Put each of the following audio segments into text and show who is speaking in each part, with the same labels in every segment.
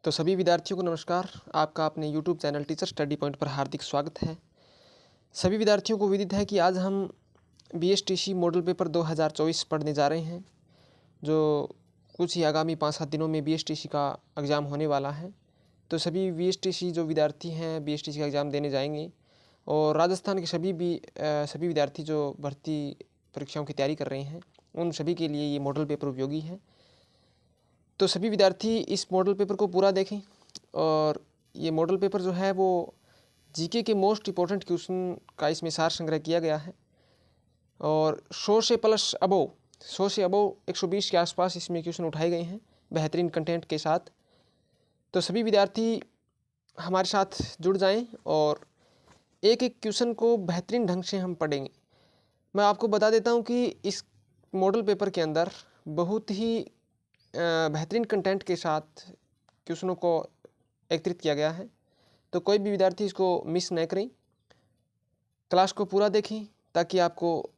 Speaker 1: तो सभी विद्यार्थियों को नमस्कार। आपका अपने YouTube channel teacher study point पर हार्दिक स्वागत है। सभी विद्यार्थियों को विदित है कि आज हम बीएसटीसी मॉडल पेपर 2024 पढ़ने जा रहे हैं, जो कुछ ही आगामी 5-7 दिनों में बीएसटीसी का एग्ज़ाम होने वाला है। तो सभी बीएसटीसी जो विद्यार्थी हैं बीएसटीसी का एग्ज़ाम देने जाएंगे, और राजस्थान के सभी विद्यार्थी जो भर्ती परीक्षाओं की तैयारी कर रहे हैं उन सभी के लिए ये मॉडल पेपर उपयोगी है। तो सभी विद्यार्थी इस मॉडल पेपर को पूरा देखें, और ये मॉडल पेपर जो है वो जीके के मोस्ट इम्पोर्टेंट क्वेश्चन का इसमें सार संग्रह किया गया है, और 100 से अबव 120 के आसपास इसमें क्वेश्चन उठाए गए हैं बेहतरीन कंटेंट के साथ। तो सभी विद्यार्थी हमारे साथ जुड़ जाएं और एक एक क्वेश्चन को बेहतरीन ढंग से हम पढ़ेंगे। मैं आपको बता देता हूं कि इस मॉडल पेपर के अंदर बहुत ही बेहतरीन कंटेंट के साथ क्वेश्चनों को एकत्रित किया गया है। तो कोई भी विद्यार्थी इसको मिस न करें, क्लास को पूरा देखें ताकि आपको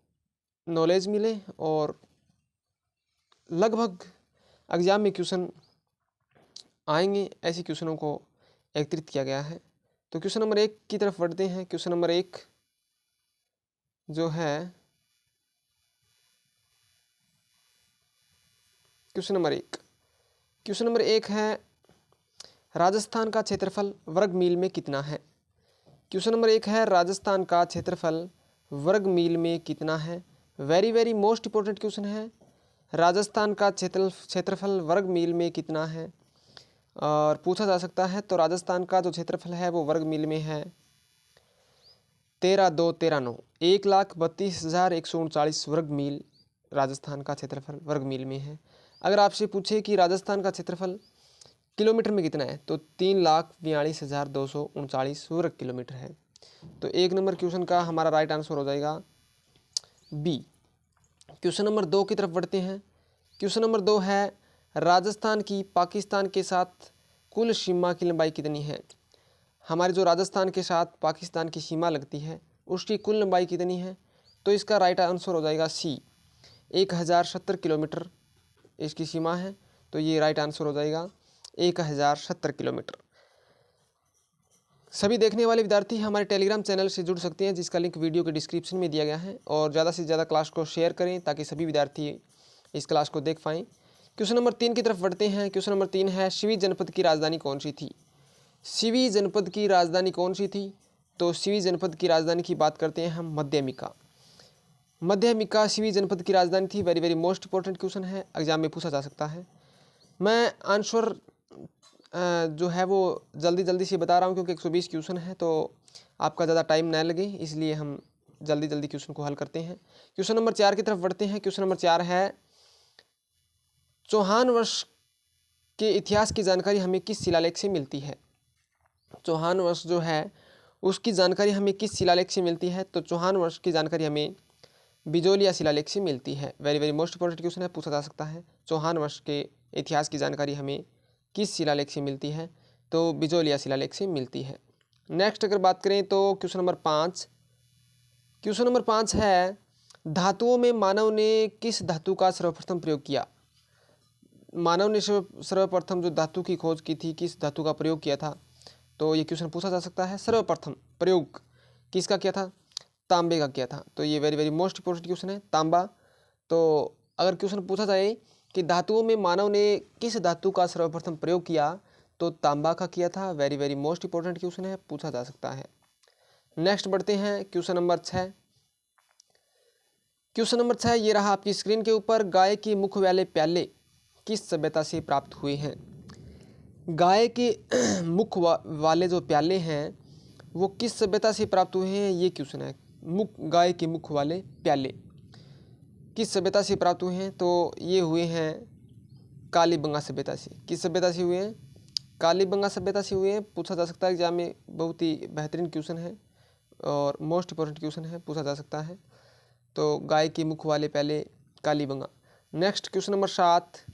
Speaker 1: नॉलेज मिले, और लगभग एग्ज़ाम में क्वेश्चन आएंगे ऐसे क्वेश्चनों को एकत्रित किया गया है। तो क्वेश्चन नंबर 1 की तरफ बढ़ते हैं। क्वेश्चन नंबर 1 जो है क्वेश्चन नंबर एक है राजस्थान का क्षेत्रफल वर्ग मील में कितना है। क्वेश्चन नंबर 1 है राजस्थान का क्षेत्रफल वर्ग मील में कितना है। वेरी मोस्ट इम्पोर्टेंट क्वेश्चन है। राजस्थान का क्षेत्रफल वर्ग मील में कितना है और पूछा जा सकता है। तो राजस्थान का जो क्षेत्रफल है वो वर्ग मील में है 13,213,9 1,32,139 वर्ग मील राजस्थान का क्षेत्रफल वर्ग मील में है। अगर आपसे पूछे कि राजस्थान का क्षेत्रफल किलोमीटर में कितना है तो 3,42,239 वर्ग किलोमीटर है। तो 1 नंबर क्वेश्चन का हमारा राइट आंसर हो जाएगा बी। क्वेश्चन नंबर 2 की तरफ बढ़ते हैं। क्वेश्चन नंबर 2 है राजस्थान की पाकिस्तान के साथ कुल सीमा की लंबाई कितनी है। हमारे जो राजस्थान के साथ पाकिस्तान की सीमा लगती है उसकी कुल लंबाई कितनी है। तो इसका राइट आंसर हो जाएगा सी, 1070 किलोमीटर इसकी सीमा है। तो ये राइट आंसर हो जाएगा 1070 किलोमीटर। सभी देखने वाले विद्यार्थी हमारे टेलीग्राम चैनल से जुड़ सकते हैं, जिसका लिंक वीडियो के डिस्क्रिप्शन में दिया गया है, और ज़्यादा से ज़्यादा क्लास को शेयर करें ताकि सभी विद्यार्थी इस क्लास को देख पाएँ। क्वेश्चन नंबर 3 की तरफ बढ़ते हैं। क्वेश्चन नंबर 3 है सिवी जनपद की राजधानी कौन सी थी। सिवी जनपद की राजधानी कौन सी थी। तो सिवी जनपद की राजधानी की बात करते हैं हम मध्यमिका सिवी जनपद की राजधानी थी। वेरी मोस्ट इंपॉर्टेंट क्वेश्चन है, एग्जाम में पूछा जा सकता है। मैं आंसर जो है वो जल्दी से बता रहा हूँ क्योंकि 120 क्वेश्चन है तो आपका ज़्यादा टाइम न लगे, इसलिए हम जल्दी क्वेश्चन को हल करते हैं। क्वेश्चन नंबर 4 की तरफ बढ़ते हैं। क्वेश्चन नंबर 4 है चौहान वंश के इतिहास की जानकारी हमें किस शिलालेख से मिलती है। चौहान वंश जो है उसकी जानकारी हमें किस शिलालेख से मिलती है। तो चौहान वंश की जानकारी हमें बिजोलिया शिलालेख से मिलती है। वेरी मोस्ट इंपॉर्टेंट क्वेश्चन है, पूछा जा सकता है। चौहान वंश के इतिहास की जानकारी हमें किस शिलालेख से मिलती है। तो बिजोलिया शिलालेख से मिलती है। नेक्स्ट अगर बात करें तो क्वेश्चन नंबर 5 है धातुओं में मानव ने किस धातु का सर्वप्रथम प्रयोग किया। मानव ने सर्वप्रथम जो धातु की खोज की थी किस धातु का प्रयोग किया था। तो ये क्वेश्चन पूछा जा सकता है। सर्वप्रथम प्रयोग किसका किया था, तांबे का किया था। तो ये वेरी मोस्ट इंपॉर्टेंट क्वेश्चन है, तांबा। तो अगर क्वेश्चन पूछा जाए कि धातुओं में मानव ने किस धातु का सर्वप्रथम प्रयोग किया तो तांबा का किया था। वेरी मोस्ट इंपॉर्टेंट क्वेश्चन है, पूछा जा सकता है। नेक्स्ट बढ़ते हैं क्वेश्चन नंबर 6। क्वेश्चन नंबर 6 ये रहा आपकी स्क्रीन के ऊपर। गाय के मुख वाले प्याले किस सभ्यता से प्राप्त हुए हैं। गाय के मुख वाले जो प्याले हैं वो किस सभ्यता से प्राप्त हुए हैं, ये क्वेश्चन है। गाय के मुख वाले प्याले किस सभ्यता से प्राप्त हुए हैं। तो ये हुए हैं कालीबंगा सभ्यता से। किस सभ्यता से हुए हैं, कालीबंगा सभ्यता से हुए हैं। पूछा जा सकता है एग्जाम में, बहुत ही बेहतरीन क्वेश्चन है और मोस्ट इंपॉर्टेंट क्वेश्चन है, पूछा जा सकता है। तो गाय के मुख वाले प्याले Kalibanga. Next question number 7,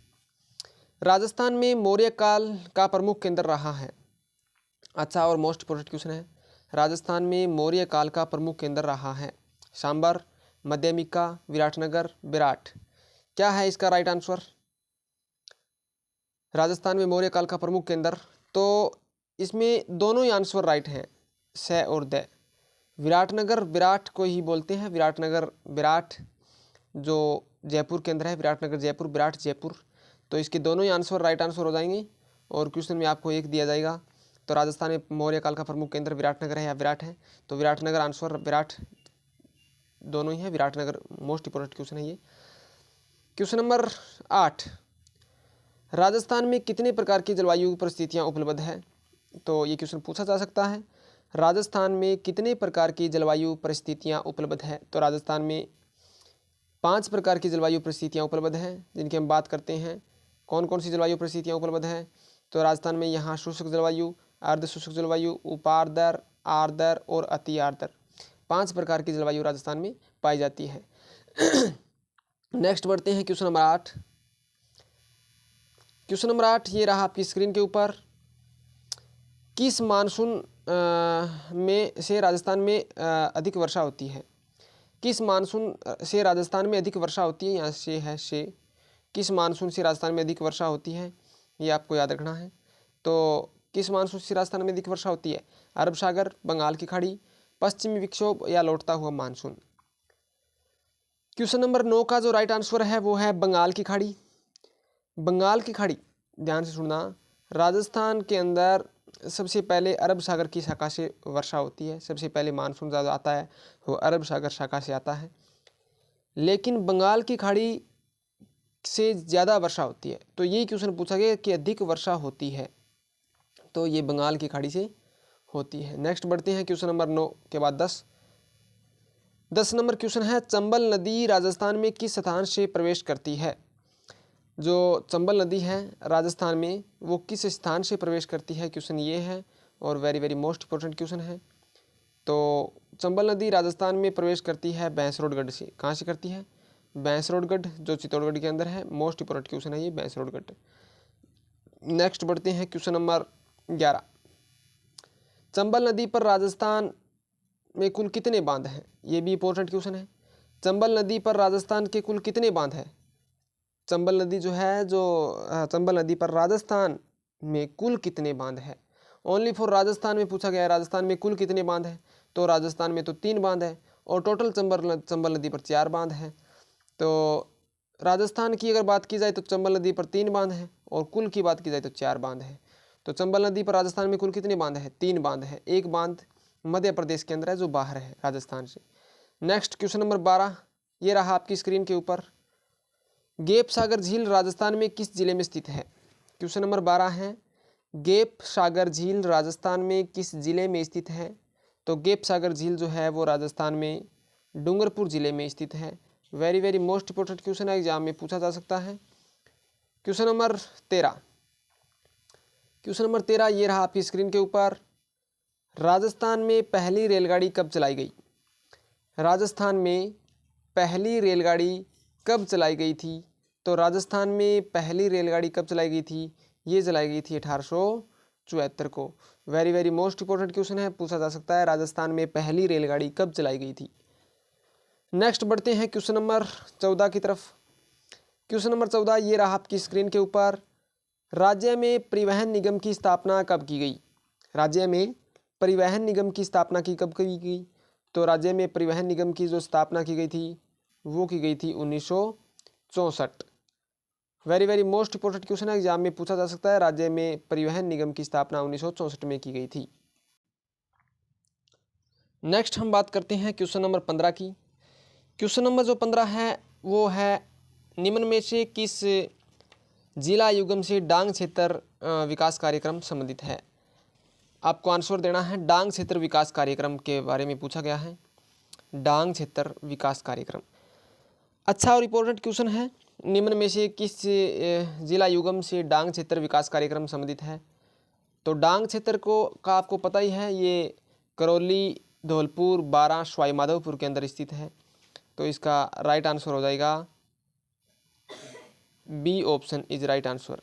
Speaker 1: Rajasthan में मौर्य काल का प्रमुख केंद्र रहा है। अच्छा और मोस्ट इंपॉर्टेंट क्वेश्चन है, राजस्थान में मौर्य काल का प्रमुख केंद्र रहा है सांबर, मध्यमिका, विराटनगर, विराट। क्या है इसका राइट आंसर। राजस्थान में मौर्य काल का प्रमुख केंद्र तो इसमें दोनों ही आंसर राइट हैं, से और द। विराटनगर विराट को ही बोलते हैं, विराटनगर विराट जो जयपुर के अंदर है, विराटनगर जयपुर, विराट जयपुर। तो इसके दोनों ही आंसर राइट आंसर हो जाएंगे। और क्वेश्चन में आपको एक दिया जाएगा। तो राजस्थान में मौर्य काल का प्रमुख केंद्र विराटनगर है या विराट है, तो विराटनगर आंसर विराट दोनों ही है, विराटनगर मोस्ट इंपोर्टेंट क्वेश्चन है ये। क्वेश्चन नंबर 8, राजस्थान में कितने प्रकार की जलवायु परिस्थितियाँ उपलब्ध है? तो ये क्वेश्चन पूछा जा सकता है, राजस्थान में कितने प्रकार की जलवायु परिस्थितियाँ उपलब्ध है? तो राजस्थान में 5 प्रकार की जलवायु परिस्थितियाँ उपलब्ध हैं, जिनकी हम बात करते हैं। कौन कौन सी जलवायु परिस्थितियाँ उपलब्ध है? तो राजस्थान में यहाँ शुष्क जलवायु, अर्ध शुष्क जलवायु, उपार्द्र, आर्द्र और अति आर्द्र, 5 प्रकार की जलवायु राजस्थान में पाई जाती है। नेक्स्ट बढ़ते हैं क्वेश्चन नंबर 8। क्वेश्चन नंबर 8 ये रहा आपकी स्क्रीन के ऊपर। किस मानसून में से राजस्थान में अधिक वर्षा होती है? किस मानसून से राजस्थान में अधिक वर्षा होती है? यहाँ से है से। किस मानसून से राजस्थान में अधिक वर्षा होती है, ये आपको याद रखना है। तो किस मानसून से राजस्थान में अधिक वर्षा होती है? अरब सागर, बंगाल की खाड़ी, पश्चिमी विक्षोभ या लौटता हुआ मानसून। क्वेश्चन नंबर 9 का जो राइट आंसर है वो है बंगाल की खाड़ी। बंगाल की खाड़ी, ध्यान से सुनना, राजस्थान के अंदर सबसे पहले अरब सागर की शाखा से वर्षा होती है। सबसे पहले मानसून ज़्यादा आता है वो अरब सागर शाखा से आता है, लेकिन बंगाल की खाड़ी से ज़्यादा वर्षा होती है। तो यही क्वेश्चन पूछा गया कि अधिक वर्षा होती है, तो ये बंगाल की खाड़ी से होती है। नेक्स्ट बढ़ते हैं क्वेश्चन नंबर 9 के बाद 10 नंबर क्वेश्चन है, चंबल नदी राजस्थान में किस स्थान से प्रवेश करती है? जो चंबल नदी है राजस्थान में वो किस स्थान से प्रवेश करती है, क्वेश्चन ये है और very very most important question है। तो चंबल नदी राजस्थान में प्रवेश करती है भैंसरोडगढ़ से। कहाँ से करती है? भैंसरोडगढ़, जो चित्तौड़गढ़ के अंदर है। मोस्ट इंपॉर्टेंट क्वेश्चन है ये, भैंसरोडगढ़। नेक्स्ट बढ़ते हैं क्वेश्चन नंबर 11। चंबल नदी पर राजस्थान में कुल कितने बांध हैं? ये भी इंपॉर्टेंट क्वेश्चन है। चंबल नदी पर राजस्थान के कुल कितने बांध हैं? चंबल नदी जो है, जो चंबल नदी पर राजस्थान में कुल कितने बांध है? ओनली फॉर राजस्थान में पूछा गया है, राजस्थान में कुल कितने बांध है? तो राजस्थान में तो 3 बांध है और टोटल चंबल नदी पर 4 बांध है। तो राजस्थान की अगर बात की जाए तो चंबल नदी पर 3 बांध है और कुल की बात की जाए तो 4 बांध है। तो चंबल नदी पर राजस्थान में कुल कितने बांध है? 3 बांध है। एक बांध मध्य प्रदेश के अंदर है जो बाहर है राजस्थान से। नेक्स्ट क्वेश्चन नंबर 12 ये रहा आपकी स्क्रीन के ऊपर। गेप सागर झील राजस्थान में किस जिले में स्थित है? क्वेश्चन नंबर 12 है, गेप सागर झील राजस्थान में किस जिले में स्थित है? तो गेप सागर झील जो है वो राजस्थान में डूंगरपुर जिले में स्थित है। Very very most important question है, एग्जाम में पूछा जा सकता है। Question number 13। क्वेश्चन नंबर 13 ये रहा आपकी स्क्रीन के ऊपर। राजस्थान में पहली रेलगाड़ी कब चलाई गई? राजस्थान में पहली रेलगाड़ी कब चलाई गई थी? तो राजस्थान में पहली रेलगाड़ी कब चलाई गई थी? ये चलाई गई थी 1874 को। Very very most important question है, पूछा जा सकता है राजस्थान में पहली रेलगाड़ी कब चलाई गई थी। नेक्स्ट बढ़ते हैं क्वेश्चन नंबर 14 की तरफ। क्वेश्चन नंबर 14 ये रहा आपकी स्क्रीन के ऊपर। राज्य में परिवहन निगम की स्थापना कब की गई? राज्य में परिवहन निगम की स्थापना कब की गई? तो राज्य में परिवहन निगम की जो स्थापना की गई थी वो की गई थी 1964। Very very most important question है, एग्जाम में पूछा जा सकता है। राज्य में परिवहन निगम की स्थापना 1964 में की गई थी। नेक्स्ट हम बात करते हैं क्वेश्चन नंबर 15 की। क्वेश्चन नंबर जो 15 है वो है, निम्न में से किस जिला युगम से डांग क्षेत्र विकास कार्यक्रम संबंधित है? आपको आंसर देना है। डांग क्षेत्र विकास कार्यक्रम के बारे में पूछा गया है। डांग क्षेत्र विकास कार्यक्रम अच्छा और इम्पोर्टेंट क्वेश्चन है। निम्न में से किस जिला युगम से डांग क्षेत्र विकास कार्यक्रम संबंधित है? तो डांग क्षेत्र को का आपको पता ही है, ये करौली, धौलपुर, बारां, सवाई माधोपुर के अंदर स्थित है। तो इसका राइट आंसर हो जाएगा B option is right answer,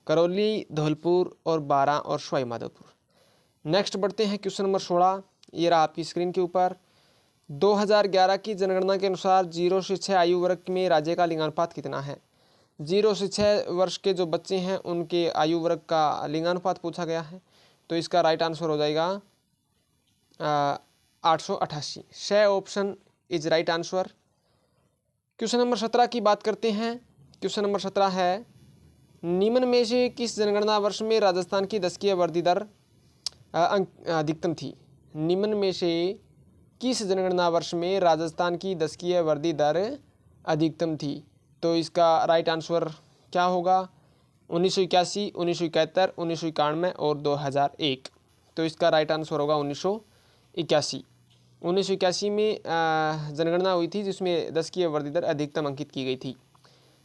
Speaker 1: Karauli, Dholpur और बारां और सवाई माधोपुर। नेक्स्ट बढ़ते हैं क्वेश्चन नंबर 16 ये रहा आपकी स्क्रीन के ऊपर। 2011 की जनगणना के अनुसार 0 से 6 आयु वर्ग में राज्य का लिंगानुपात कितना है? 0 से 6 वर्ष के जो बच्चे हैं उनके आयु वर्ग का लिंगानुपात पूछा गया है। तो इसका राइट आंसर हो जाएगा 888। छः option is right answer. Question number 17 की बात करते हैं। क्वेश्चन नंबर 17 है, निम्न में से किस जनगणना वर्ष में राजस्थान की दशकीय वृद्धि दर अधिकतम थी? निम्न में से किस जनगणना वर्ष में राजस्थान की दशकीय वृद्धि दर अधिकतम थी? तो इसका राइट आंसर क्या होगा? 1981, 1971, 1991 और 2001। तो इसका राइट आंसर होगा 1981। 1981 में जनगणना हुई थी जिसमें दशकीय वृद्धि दर अधिकतम अंकित की गई थी।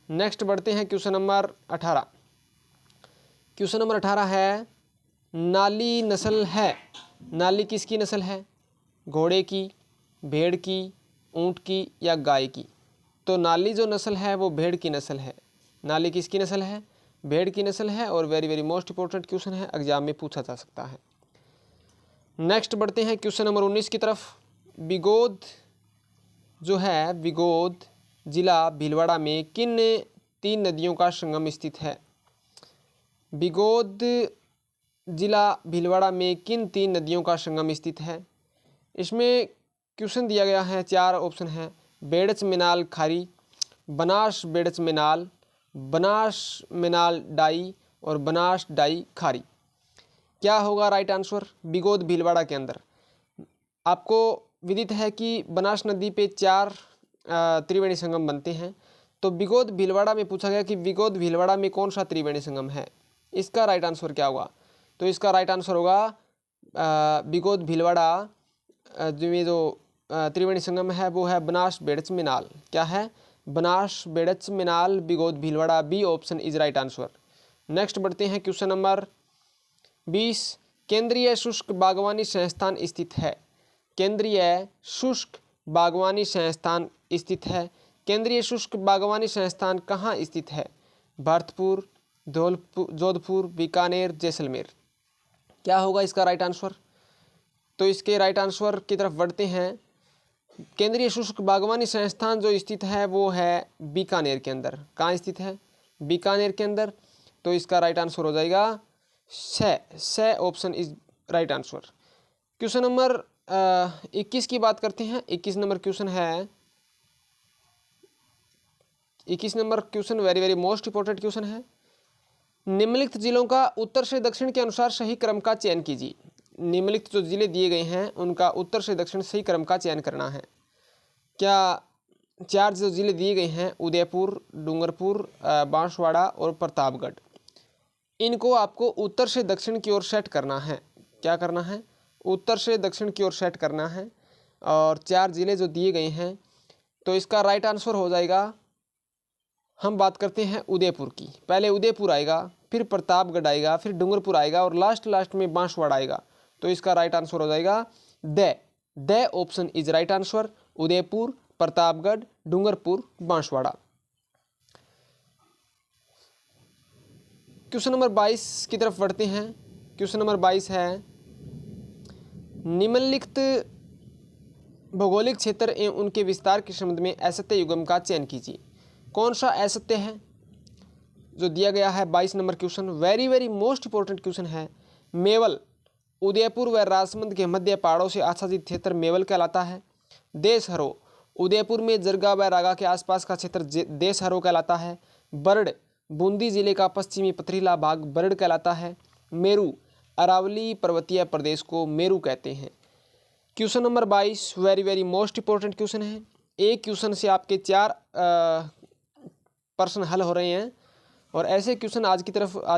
Speaker 1: नेक्स्ट बढ़ते हैं क्वेश्चन नंबर 18। क्वेश्चन नंबर 18 है, नाली नस्ल है। नाली किसकी नस्ल है? घोड़े की, भेड़ की, ऊंट की या गाय की? तो नाली जो नस्ल है वो भेड़ की नस्ल है। नाली किसकी नस्ल है? भेड़ की नस्ल है। और very very most important question है, एग्जाम में पूछा जा सकता है। नेक्स्ट बढ़ते हैं क्वेश्चन नंबर 19 की तरफ। बिगोद जो है, बिगोद जिला भीलवाड़ा में किन 3 नदियों का संगम स्थित है? बिगोद जिला भीलवाड़ा में किन 3 नदियों का संगम स्थित है? इसमें क्वेश्चन दिया गया है, 4 ऑप्शन है। बेड़च मिनाल खारी, बनास बेड़च मिनाल, बनास मिनाल डाई और बनास डाई खारी। क्या होगा राइट आंसर? बिगोद भीलवाड़ा के अंदर आपको विदित है कि बनास नदी पे 4 त्रिवेणी संगम बनते हैं। तो बिगोद भीलवाड़ा में पूछा गया कि बिगोद भीलवाड़ा में कौन सा त्रिवेणी संगम है? इसका राइट आंसर क्या होगा? तो इसका राइट आंसर होगा बिगोद भीलवाड़ा जो त्रिवेणी संगम है वो है बनास बेड़च मिनाल। क्या है? Banas Berach Menal Bigod Bhilwara. B option is right answer. Next बढ़ते हैं क्वेश्चन नंबर 20। केंद्रीय शुष्क बागवानी संस्थान स्थित है। केंद्रीय शुष्क बागवानी संस्थान स्थित है। केंद्रीय शुष्क बागवानी संस्थान कहाँ स्थित है? भरतपुर, जोधपुर, बीकानेर, जैसलमेर। क्या होगा इसका राइट आंसर? तो इसके राइट आंसर की तरफ बढ़ते हैं। केंद्रीय शुष्क बागवानी संस्थान जो स्थित है वो है बीकानेर के अंदर। कहाँ स्थित है? बीकानेर के अंदर। तो इसका राइट आंसर हो जाएगा 6 option is right answer. Question number 21 की बात करते हैं। 21 नंबर क्वेश्चन है, 21 number question very very most important question है। निम्नलिखित जिलों का उत्तर से दक्षिण के अनुसार सही क्रम का चयन कीजिए। निम्नलिखित जो जिले दिए गए हैं उनका उत्तर से दक्षिण सही क्रम का चयन करना है। क्या 4 जो जिले दिए गए हैं, उदयपुर, डूंगरपुर, बांसवाड़ा और प्रतापगढ़, इनको आपको उत्तर से दक्षिण की ओर सेट करना है। क्या करना है? उत्तर से दक्षिण की ओर सेट करना है। और 4 जिले जो दिए गए हैं, तो इसका राइट आंसर हो जाएगा, हम बात करते हैं उदयपुर की। पहले उदयपुर आएगा, फिर प्रतापगढ़ आएगा, फिर डूंगरपुर आएगा और लास्ट में बांसवाड़ा आएगा। तो इसका राइट आंसर हो जाएगा the option is right answer. Udaipur, Pratapgarh, Dungarpur, Banswara. Question number 22 की तरफ बढ़ते हैं। क्वेश्चन नंबर 22 है, निम्नलिखित भौगोलिक क्षेत्र एवं उनके विस्तार के संबंध में असत्य युग्म का चयन कीजिए। कौन सा असत्य है जो दिया गया है? 22 number question very very most important question है। मेवल उदयपुर व राजसमंद के मध्य पहाड़ों से आच्छादित क्षेत्र मेवल कहलाता है। देशहरो उदयपुर में जरगा व रागा के आसपास का क्षेत्र देशहरो कहलाता है। बर्ड बूंदी जिले का पश्चिमी पथरीला भाग बर्ड कहलाता है। मेरू अरावली पर्वतीय प्रदेश को मेरू कहते हैं। Question number 22 very very most important question है। एक क्वेश्चन से आपके 4 प्रश्न हल हो रहे हैं और ऐसे क्वेश्चन आज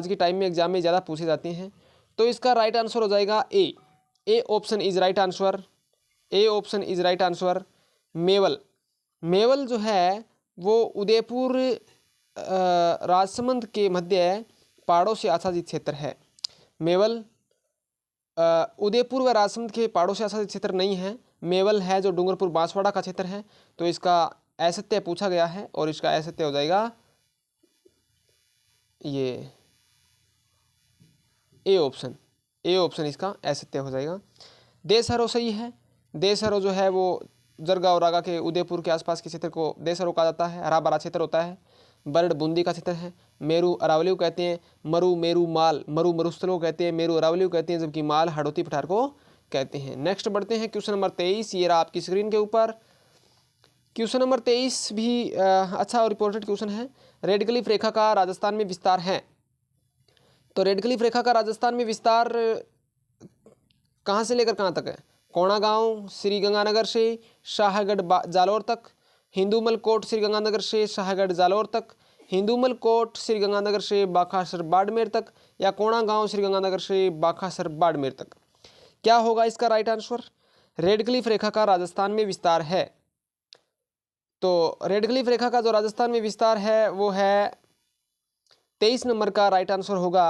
Speaker 1: के टाइम में एग्जाम में ज़्यादा पूछे जाते हैं। तो इसका राइट आंसर हो जाएगा A option is right answer. A option is right answer. Mewal जो है वो उदयपुर राजसमंद के मध्य पहाड़ों से आच्छादित क्षेत्र है। मेवल उदयपुर व राजसमंद के पहाड़ों से आच्छादित क्षेत्र नहीं है। मेवल है जो डूंगरपुर बांसवाड़ा का क्षेत्र है। तो इसका असत्य पूछा गया है और इसका असत्य हो जाएगा ये ए ऑप्शन इसका असत्य हो जाएगा। देशहरो सही है। देशहरो जो है वो जरगा और रागा के उदयपुर के आसपास के क्षेत्र को देशहरो कहा जाता है। हरा भरा क्षेत्र होता है बरड़ बूंदी का क्षेत्र है, मेरू अरावली को कहते हैं, मरु मेरू माल, मरु मरुस्थल को कहते हैं, मेरू अरावली को कहते हैं, जबकि माल हाड़ौती पठार को कहते हैं। नेक्स्ट बढ़ते हैं क्वेश्चन नंबर 23, ये रहा आपकी स्क्रीन के ऊपर। क्वेश्चन नंबर 23 भी अच्छा और इंपॉर्टेंट क्वेश्चन है। रेड क्लिफ रेखा का राजस्थान में विस्तार है। तो रेड क्लिफ रेखा का राजस्थान में विस्तार कहाँ से लेकर कहाँ तक है? कोणागांव श्रीगंगानगर से शाहगढ़ जालौर तक, हिंदूमल कोट श्रीगंगानगर से शाहगढ़ जालौर तक, हिंदूमल कोट श्रीगंगानगर से बाखासर बाड़मेर तक, या कोणागांव श्रीगंगानगर से बाखासर बाड़मेर तक। क्या होगा इसका राइट आंसर? रेड क्लिफ रेखा का राजस्थान में विस्तार है। तो रेड क्लिफ रेखा का जो राजस्थान में विस्तार है वो है 23 नंबर का राइट आंसर होगा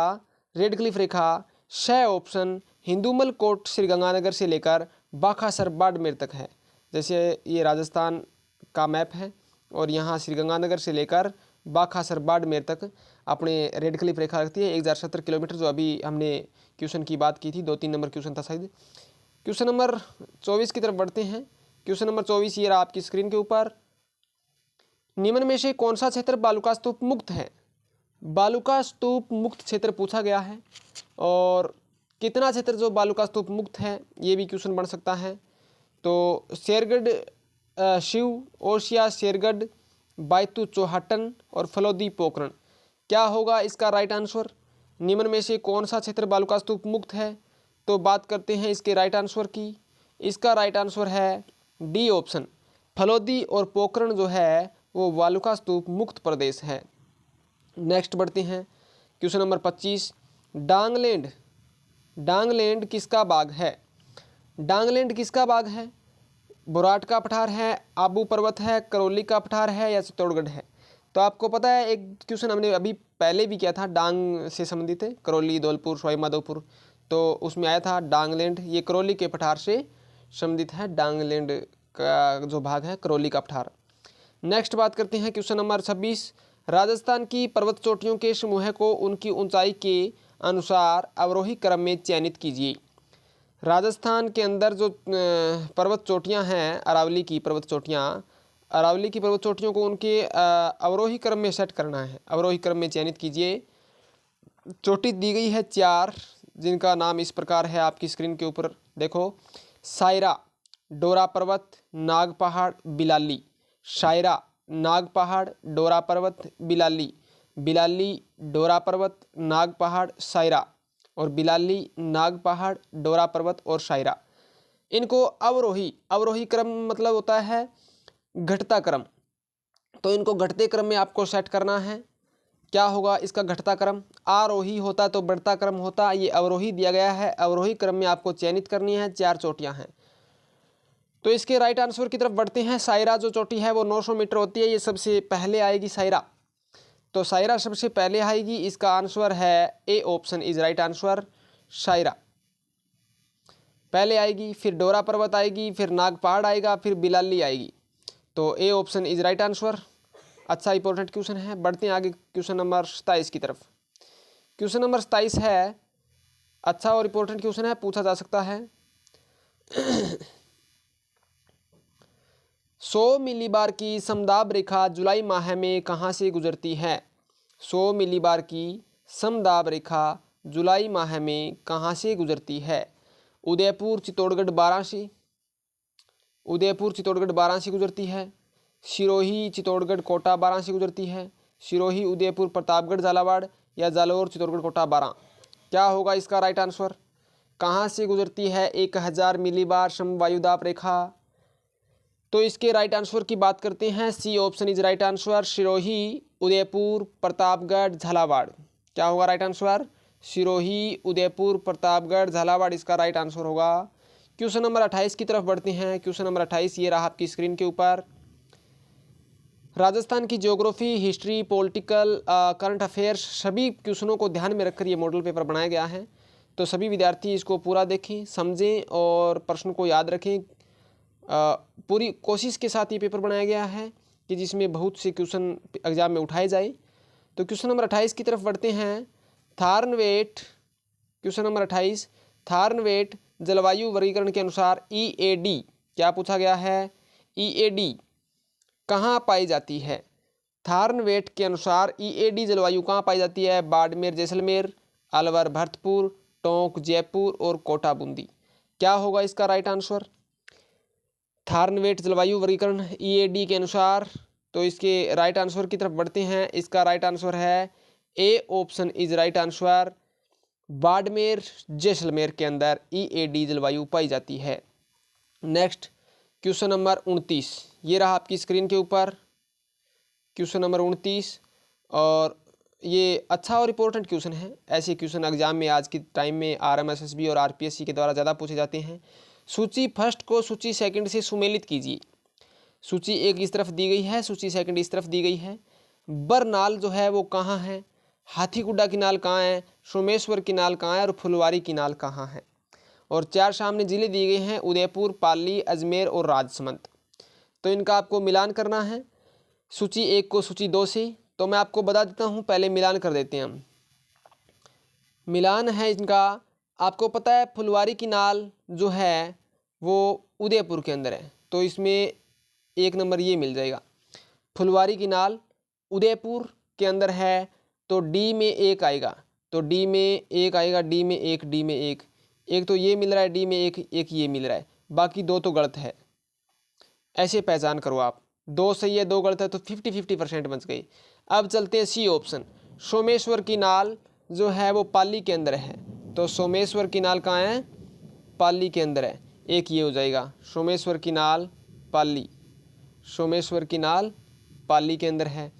Speaker 1: रेड क्लिफ रेखा, छह ऑप्शन हिंदूमल कोट श्रीगंगानगर से लेकर बाखासर बाड़मेर तक है। जैसे ये राजस्थान का मैप है और यहाँ श्रीगंगानगर से लेकर बाखासर बाड़मेर तक अपने रेड क्लिफ रेखा रखती है 1070 किलोमीटर, जो अभी हमने क्वेश्चन की बात की थी, 2-3 नंबर क्वेश्चन था शायद। क्वेश्चन नंबर 24 की तरफ बढ़ते हैं। क्वेश्चन नंबर 24 ये रहा आपकी स्क्रीन के ऊपर। निम्न में से कौन सा क्षेत्र बालुका स्तूप मुक्त है? बालुका स्तूप मुक्त क्षेत्र पूछा गया है, और कितना क्षेत्र जो बालुका स्तूप मुक्त है ये भी क्वेश्चन बन सकता है। तो शेरगढ़ शिव, ओशिया शेरगढ़, बायतू चौहाटन और फलोदी पोखरण। क्या होगा इसका राइट आंसर? निम्न में से कौन सा क्षेत्र बालुका स्तूप मुक्त है? तो बात करते हैं इसके राइट आंसर की। इसका राइट आंसर है डी ऑप्शन, फलोदी और पोखरण जो है वो बालुका स्तूप मुक्त प्रदेश है। नेक्स्ट बढ़ते हैं क्वेश्चन नंबर 25। डांगलैंड, डांगलैंड किसका बाग है? डांगलैंड किसका बाग है? बुराट का पठार है, आबू पर्वत है, करौली का पठार है, या चित्तौड़गढ़ है? तो आपको पता है एक क्वेश्चन हमने अभी पहले भी किया था डांग से संबंधित है, करौली, धौलपुर, सवाई माधोपुर, तो उसमें आया था डांगलैंड। ये करौली के पठार से संबंधित है, डांगलैंड का जो भाग है करौली का पठार। नेक्स्ट बात करते हैं क्वेश्चन नंबर 26। राजस्थान की पर्वत चोटियों के समूह को उनकी ऊंचाई के अनुसार अवरोही क्रम में चयनित कीजिए। राजस्थान के अंदर जो पर्वत चोटियां हैं, अरावली की पर्वत चोटियां, अरावली की पर्वत चोटियों को उनके अवरोही क्रम में सेट करना है, अवरोही क्रम में चयनित कीजिए। चोटी दी गई है 4, जिनका नाम इस प्रकार है आपकी स्क्रीन के ऊपर देखो। सायरा, डोरा पर्वत, नाग पहाड़, बिलाली। सायरा, नाग पहाड़, डोरा पर्वत, बिलाली। बिलाली, डोरा पर्वत, नाग पहाड़, सायरा, और बिलाली, नाग पहाड़, डोरा पर्वत और सायरा। इनको अवरोही, अवरोही क्रम मतलब होता है घटता क्रम, तो इनको घटते क्रम में आपको सेट करना है। क्या होगा इसका घटता क्रम? आरोही होता तो बढ़ता क्रम होता, ये अवरोही दिया गया है, अवरोही क्रम में आपको चयनित करनी है। 4 चोटियां हैं, तो इसके राइट आंसर की तरफ बढ़ते हैं। सायरा जो चोटी है वो 900 मीटर होती है, ये सबसे पहले आएगी सायरा, तो सायरा सबसे पहले आएगी। इसका आंसर है ए option is right answer, Saira पहले आएगी, फिर डोरा पर्वत आएगी, फिर नाग पहाड़ आएगा, फिर बिलाली आएगी, तो ए ऑप्शन इज राइट आंसर। अच्छा इंपॉर्टेंट क्वेश्चन है। बढ़ते हैं आगे क्वेश्चन नंबर 27 की तरफ। क्वेश्चन नंबर 27 है, अच्छा और इंपॉर्टेंट क्वेश्चन है, पूछा जा सकता है। 100 मिलीबार की समदाब रेखा जुलाई माह में कहाँ से गुजरती है? 100 मिलीबार की समदाब रेखा जुलाई माह में कहाँ से गुजरती है? उदयपुर, चित्तौड़गढ़, वाराणसी। उदयपुर, चित्तौड़गढ़, वाराणसी गुजरती है। सिरोही, चित्तौड़गढ़, कोटा, वाराणसी गुजरती है। सिरोही, उदयपुर, प्रतापगढ़, झालावाड़, या जालौर, चित्तौड़गढ़, कोटा, बारां। क्या होगा इसका राइट आंसर? कहाँ से गुजरती है 1000 मिलीबार समवायुदाब रेखा? तो इसके राइट आंसर की बात करते हैं। C option is right answer, Sirohi, Udaipur, Pratapgarh, Jhalawar. क्या होगा राइट आंसर? सिरोही, उदयपुर, प्रतापगढ़, झालावाड़ इसका राइट आंसर होगा। क्वेश्चन नंबर 28 की तरफ बढ़ते हैं। क्वेश्चन नंबर 28 ये रहा आपकी स्क्रीन के ऊपर। राजस्थान की geography, history, political, current affairs, सभी क्वेश्चनों को ध्यान में रखकर ये मॉडल पेपर बनाया गया है, तो सभी विद्यार्थी इसको पूरा देखें, समझें और प्रश्न को याद रखें। पूरी कोशिश के साथ ये पेपर बनाया गया है कि जिसमें बहुत से क्वेश्चन एग्जाम में उठाए जाए। तो क्वेश्चन नंबर 28 की तरफ बढ़ते हैं। थार्नवेट, क्वेश्चन नंबर 28, थार्नवेट जलवायु वर्गीकरण के अनुसार EAD, क्या पूछा गया है? EAD कहाँ पाई जाती है? थार्नवेट के अनुसार ईएडी जलवायु कहाँ पाई जाती है? बाड़मेर जैसलमेर, अलवर भरतपुर, टोंक जयपुर और कोटा बूंदी। क्या होगा इसका राइट आंसर? थार्नवेट जलवायु वर्गीकरण ईएडी के अनुसार, तो इसके राइट आंसर की तरफ बढ़ते हैं। इसका राइट आंसर है ए option is right answer. Barmer Jaisalmer के अंदर ईएडी जलवायु पाई जाती है। नेक्स्ट क्वेश्चन नंबर 29, ये रहा आपकी स्क्रीन के ऊपर क्वेश्चन नंबर 29, और ये अच्छा और इम्पोर्टेंट क्वेश्चन है। ऐसे क्वेश्चन एग्जाम में आज के टाइम में आरएमएसएसबी और आरपीएससी के द्वारा ज़्यादा पूछे जाते हैं। सूची फर्स्ट को सूची सेकंड से सुमेलित कीजिए। सूची एक इस तरफ दी गई है, सूची सेकंड इस तरफ दी गई है। बरनाल जो है वो कहाँ है, हाथीगुड्डा की नाल कहाँ है, सोमेश्वर की नाल कहाँ है और फुलवारी की नाल कहाँ है। और चार सामने जिले दिए गए हैं, उदयपुर, पाली, अजमेर और राजसमंद। तो इनका आपको मिलान करना है, सूची एक को सूची दो से। तो मैं आपको बता देता हूँ, पहले मिलान कर देते हैं हम। मिलान है इनका, आपको पता है फुलवारी की नाल जो है वो उदयपुर के अंदर है, तो इसमें एक नंबर ये मिल जाएगा। फुलवारी की नाल उदयपुर के अंदर है, तो डी में एक आएगा, तो डी में एक आएगा, डी में एक, डी में एक, एक तो ये मिल रहा है, डी में एक, एक ये मिल रहा है, बाकी दो तो गलत है। ऐसे पहचान करो आप, दो सही है दो गलत है, तो 50-50% बच गई। अब चलते हैं सी ऑप्शन। सोमेश्वर की नाल जो है वो पाली के अंदर है, तो सोमेश्वर की नाल कहाँ है? पाली के अंदर है, एक ये हो जाएगा, सोमेश्वर की नाल पाली, सोमेश्वर की नाल पाली के अंदर है।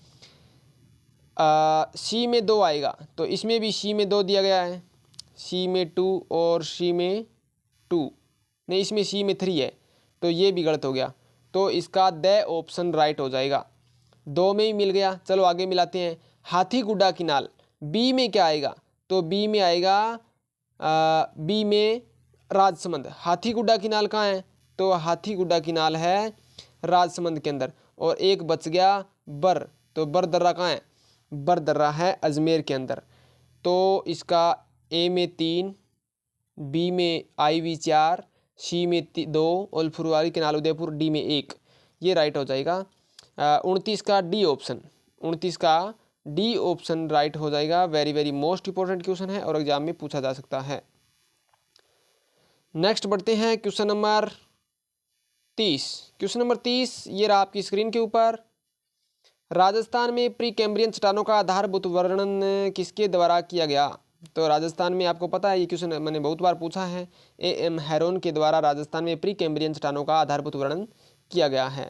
Speaker 1: सी में दो आएगा, तो इसमें भी सी में दो दिया गया है, सी में 2 और सी में 2 नहीं, इसमें सी में 3 है, तो ये भी गलत हो गया। तो इसका द ऑप्शन राइट हो जाएगा, दो में ही मिल गया। चलो आगे मिलाते हैं। हाथीगुड्डा की नाल बी में क्या आएगा? तो बी में आएगा बी में राजसमंद। हाथीगुड्डा की नाल कहाँ है? तो हाथीगुड्डा की नाल है राजसमंद के अंदर। और एक बच गया बर, तो बर दर्रा कहाँ है? बर दर्रा है अजमेर के अंदर। तो इसका ए में 3, बी में IV 4, सी में 2 और फुलवारी के नाल उदयपुर डी में 1, ये राइट हो जाएगा। 29 का डी ऑप्शन, 29 का डी ऑप्शन राइट हो जाएगा। Very very most important question है और एग्जाम में पूछा जा सकता है। नेक्स्ट बढ़ते हैं क्वेश्चन नंबर 30। क्वेश्चन नंबर 30 ये रहा आपकी स्क्रीन के ऊपर। राजस्थान में प्री कैम्ब्रियन चट्टानों का आधारभूत वर्णन किसके द्वारा किया गया? तो राजस्थान में आपको पता है, ये क्वेश्चन मैंने बहुत बार पूछा है, AM हैरोन के द्वारा राजस्थान में प्री कैम्ब्रियन चट्टानों का आधारभूत वर्णन किया गया है।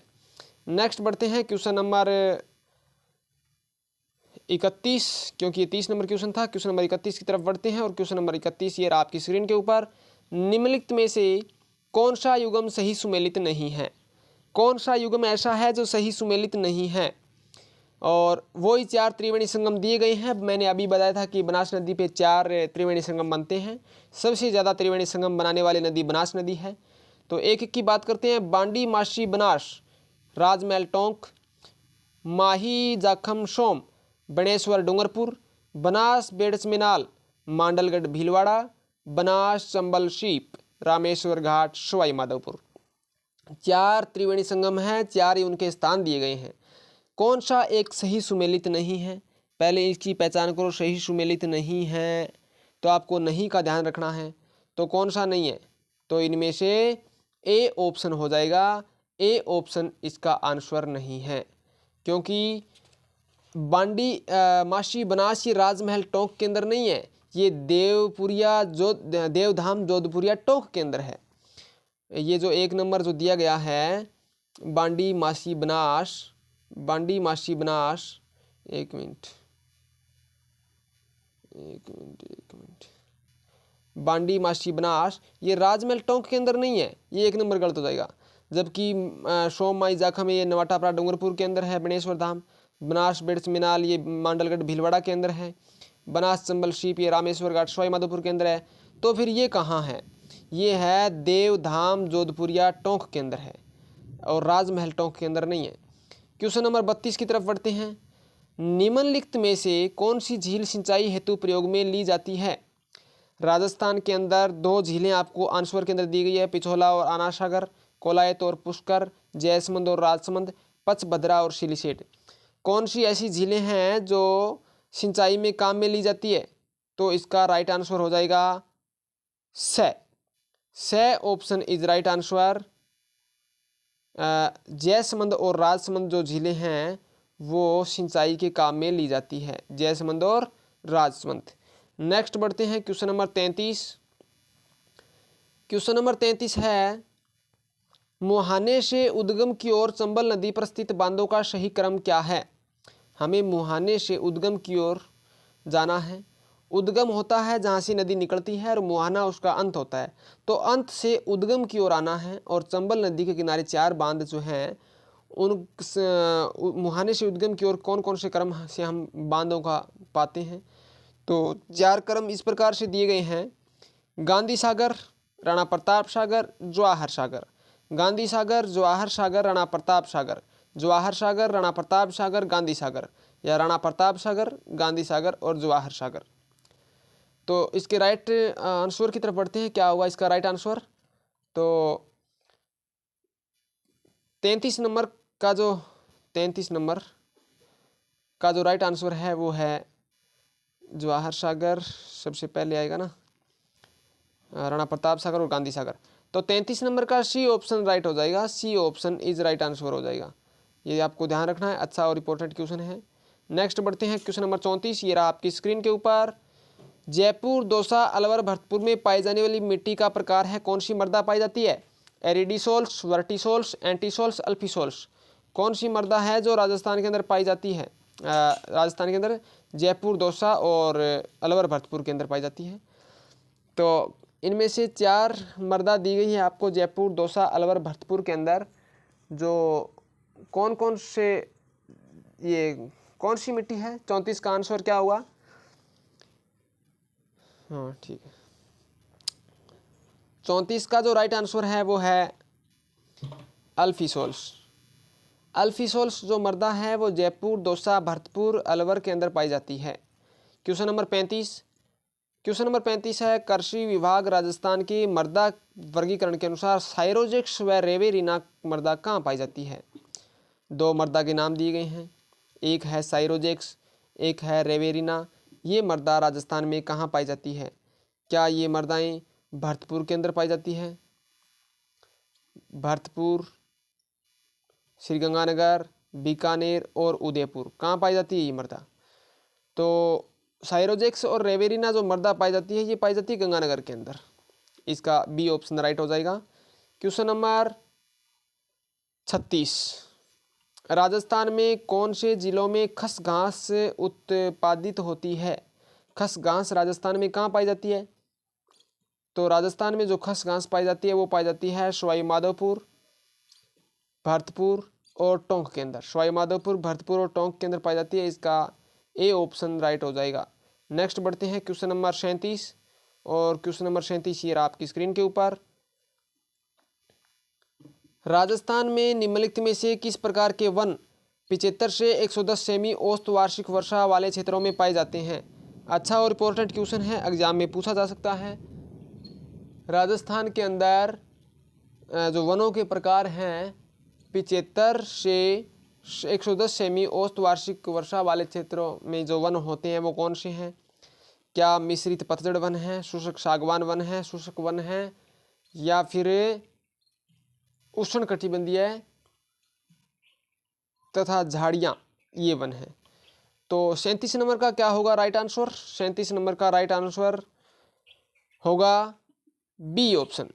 Speaker 1: नेक्स्ट बढ़ते हैं क्वेश्चन नंबर 31, क्योंकि ये 30 नंबर क्वेश्चन था। क्वेश्चन नंबर 31 की तरफ बढ़ते हैं और क्वेश्चन नंबर 31 ये रहा आपकी स्क्रीन के ऊपर। निम्नलिखित में से कौन सा युग्म सही सुमेलित नहीं है? कौन सा युग्म ऐसा है जो सही सुमेलित नहीं है? और वही 4 त्रिवेणी संगम दिए गए हैं। मैंने अभी बताया था कि बनास नदी पे 4 त्रिवेणी संगम बनते हैं। सबसे ज़्यादा त्रिवेणी संगम बनाने वाली नदी बनास नदी है। तो एक एक की बात करते हैं। बांडी माशी बनास, राजमहल टोंक, माही जाखम सोम, बनेश्वर डूंगरपुर, बनास बेड़स मिनाल, मांडलगढ़ भीलवाड़ा, बनास चंबल शीप, रामेश्वर घाट सवाई माधोपुर। 4 त्रिवेणी संगम हैं, 4 ही उनके स्थान दिए गए हैं। कौन सा एक सही सुमेलित नहीं है? पहले इसकी पहचान करो। सही सुमेलित नहीं है तो आपको नहीं का ध्यान रखना है। तो कौन सा नहीं है? तो इनमें से ए ऑप्शन हो जाएगा। ए ऑप्शन इसका आंसर नहीं है, क्योंकि बांडी माशी बनास ये राजमहल टोंक के अंदर नहीं है, ये देवपुरिया देवधाम जोधपुरिया टोंक के अंदर है। ये जो एक नंबर जो दिया गया है बांडी माशी बनास, बांडी माशी बनास, एक मिनट, बांडी माशी बनास ये राजमहल टोंक के अंदर नहीं है, ये एक नंबर गलत हो जाएगा। जबकि सोम माई जाखम ये नवाटापरा डूंगरपुर के अंदर है, बनेश्वर धाम, बनास बेड़स मिनाल ये मांडलगढ़ भीलवाड़ा के अंदर है, बनास चंबल शीप ये रामेश्वर घाट सवाई माधोपुर के अंदर है। तो फिर ये कहाँ है? ये है देवधाम जोधपुरिया टोंक के अंदर है और राजमहल टोंक के अंदर नहीं है। क्वेश्चन नंबर 32 की तरफ बढ़ते हैं। निम्नलिखित में से कौन सी झील सिंचाई हेतु प्रयोग में ली जाती है? राजस्थान के अंदर 2 झीलें आपको आंसर के अंदर दी गई है, पिछोला और आनासागर, कोलायत और पुष्कर, जयसमंद और राजसमंद, पचभद्रा और सिलीसेट। कौन सी ऐसी झीलें हैं जो सिंचाई में काम में ली जाती है? तो इसका राइट आंसर हो जाएगा से option is right answer. Jaisamand और राजसमंद जो झीलें हैं वो सिंचाई के काम में ली जाती है, जयसमंद और राजसमंद। नेक्स्ट बढ़ते हैं क्वेश्चन नंबर 33। क्वेश्चन नंबर 33 है, मुहाने से उद्गम की ओर चंबल नदी पर स्थित बांधों का सही क्रम क्या है? हमें मुहाने से उद्गम की ओर जाना है। उद्गम होता है जहाँ से नदी निकलती है और मुहाना उसका अंत होता है। तो अंत से उद्गम की ओर आना है और चंबल नदी के किनारे 4 बांध जो हैं उन मुहाने से उद्गम की ओर कौन कौन से क्रम से हम बांधों का पाते हैं? तो 4 क्रम इस प्रकार से दिए गए हैं, गांधी सागर, राणा प्रताप सागर, जवाहर सागर। गांधी सागर, जवाहर सागर, राणा प्रताप सागर, जवाहर सागर, राणा प्रताप सागर, गांधी सागर, या राणा प्रताप सागर, गांधी सागर और जवाहर सागर। तो इसके राइट आंसर की तरफ बढ़ते हैं। क्या होगा इसका राइट आंसर? तो 33 नंबर का जो राइट आंसर है वो है जवाहर सागर, सबसे पहले आएगा ना, राणा प्रताप सागर और गांधी सागर। तो 33 नंबर का सी ऑप्शन राइट हो जाएगा, C option is right answer हो जाएगा। ये आपको ध्यान रखना है, अच्छा और इंपॉर्टेंट क्वेश्चन है। नेक्स्ट बढ़ते हैं क्वेश्चन नंबर 34। ये रहा आपकी स्क्रीन के ऊपर। जयपुर, दौसा, अलवर, भरतपुर में पाई जाने वाली मिट्टी का प्रकार है, कौन सी मृदा पाई जाती है? एरिडीसोल्स, वर्टिसोल्स, एंटीसोल्स, अल्फीसोल्स। कौन सी मृदा है जो राजस्थान के अंदर पाई जाती है? राजस्थान के अंदर जयपुर, दौसा और अलवर, भरतपुर के अंदर पाई जाती है। तो इनमें से 4 मृदा दी गई है आपको जयपुर, दौसा, अलवर, भरतपुर के अंदर। जो कौन सी मिट्टी है? 34 का आंसर क्या हुआ? हाँ ठीक है, 34 का जो राइट आंसर है वो है अल्फीसोल्स। अल्फीसोल्स जो मृदा है वो जयपुर, दौसा, भरतपुर, अलवर के अंदर पाई जाती है। क्वेश्चन नंबर 35 है, कृषि विभाग राजस्थान की मृदा वर्गीकरण के अनुसार साइरोजेक्स व रेवेरिना मृदा कहाँ पाई जाती है? 2 मृदा के नाम दिए गए हैं, एक है साइरोजेक्स, एक है रेवेरिना। ये मृदा राजस्थान में कहाँ पाई जाती है? क्या ये मृदाएं भरतपुर के अंदर पाई जाती है? भरतपुर, श्रीगंगानगर, बीकानेर और उदयपुर, कहाँ पाई जाती है ये मृदा? तो साइरोजेक्स और रेवेरिना जो मृदा पाई जाती है ये पाई जाती है गंगानगर के अंदर। इसका बी ऑप्शन राइट हो जाएगा। क्वेश्चन नंबर 36, राजस्थान में कौन से जिलों में खस घास उत्पादित होती है? खस घास राजस्थान में कहाँ पाई जाती है? तो राजस्थान में जो खस घास पाई जाती है वो पाई जाती है सवाई माधोपुर, भरतपुर और टोंक के अंदर। सवाई माधोपुर, भरतपुर और टोंक के अंदर पाई जाती है। इसका ए ऑप्शन राइट हो जाएगा। नेक्स्ट बढ़ते हैं क्वेश्चन नंबर 37, और क्वेश्चन नंबर 37 ये रहा आपकी स्क्रीन के ऊपर। राजस्थान में निम्नलिखित में से किस प्रकार के वन 75 से 110 सेमी औसत वार्षिक वर्षा वाले क्षेत्रों में पाए जाते हैं? अच्छा और इम्पोर्टेंट क्वेश्चन है, एग्जाम में पूछा जा सकता है। राजस्थान के अंदर जो वनों के प्रकार हैं 75 से 110 सेमी औसत वार्षिक वर्षा वाले क्षेत्रों में जो वन होते हैं वो कौन से हैं? क्या मिश्रित पतझड़ वन है, शुष्क सागवान वन है, शुष्क वन है, या फिर उष्णकटिबंधीय तथा झाड़ियाँ ये वन है? तो 37 नंबर का क्या होगा राइट आंसर? 37 नंबर का राइट आंसर होगा बी ऑप्शन।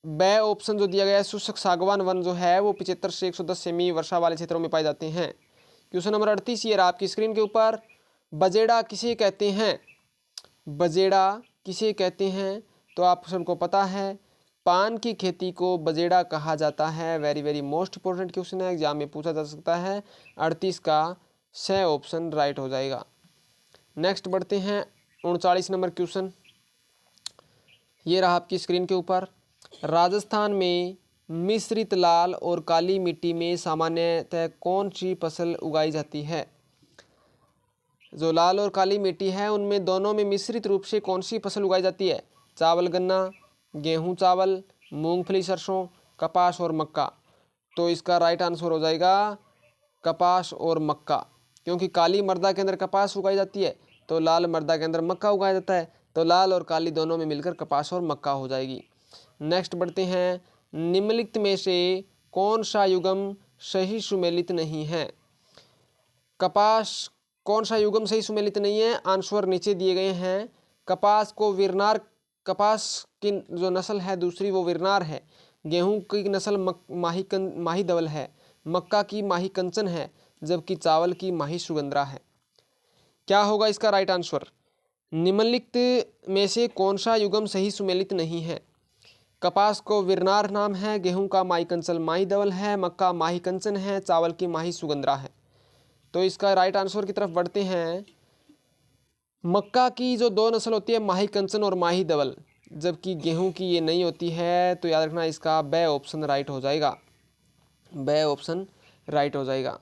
Speaker 1: बे ऑप्शन जो दिया गया है, शुष्क सागवान वन जो है वो 75 से 110 सेमी वर्षा वाले क्षेत्रों में पाए जाते हैं। क्वेश्चन नंबर 38 ये रहा आपकी स्क्रीन के ऊपर। बजेड़ा किसे कहते हैं? बजेड़ा किसे कहते हैं? तो आप सबको पता है पान की खेती को बजेड़ा कहा जाता है। Very very most important question है, एग्जाम में पूछा जा सकता है। 38 का से ऑप्शन राइट हो जाएगा। नेक्स्ट बढ़ते हैं 39 नंबर क्वेश्चन, ये रहा आपकी स्क्रीन के ऊपर। राजस्थान में मिश्रित लाल और काली मिट्टी में सामान्यतः कौन सी फसल उगाई जाती है? जो लाल और काली मिट्टी है उनमें दोनों में मिश्रित रूप से कौन सी फसल उगाई जाती है? चावल गन्ना, गेहूं चावल, मूंगफली सरसों, कपास और मक्का। तो इसका राइट आंसर हो जाएगा कपास और मक्का, क्योंकि काली मृदा के अंदर कपास उगाई जाती है तो लाल मृदा के अंदर मक्का उगाया जाता है, तो लाल और काली दोनों में मिलकर कपास और मक्का हो जाएगी। नेक्स्ट बढ़ते हैं, निम्नलिखित में से कौन सा युग्म सही सुमेलित नहीं है? कपास कौन सा युग्म सही सुमेलित नहीं है? आंसर नीचे दिए गए हैं। कपास को विरनार, कपास की जो नस्ल है दूसरी वो विरनार है, गेहूं की नस्ल माही धवल है, मक्का की माही कंचन है, जबकि चावल की माही सुगंधरा है। क्या होगा इसका राइट आंसर? निम्नलिखित में से कौन सा युग्म सही सुमेलित नहीं है? कपास को विरनार नाम है, गेहूं का माही कंचन माही धवल है, मक्का माही कंचन है, चावल की माही सुगंधरा है। तो इसका राइट आंसर की तरफ बढ़ते हैं। मक्का की जो दो नस्ल होती है माही कंचन और माही धवल, जबकि गेहूं की ये नहीं होती है, तो याद रखना इसका ब ऑप्शन राइट हो जाएगा, ब ऑप्शन राइट हो जाएगा।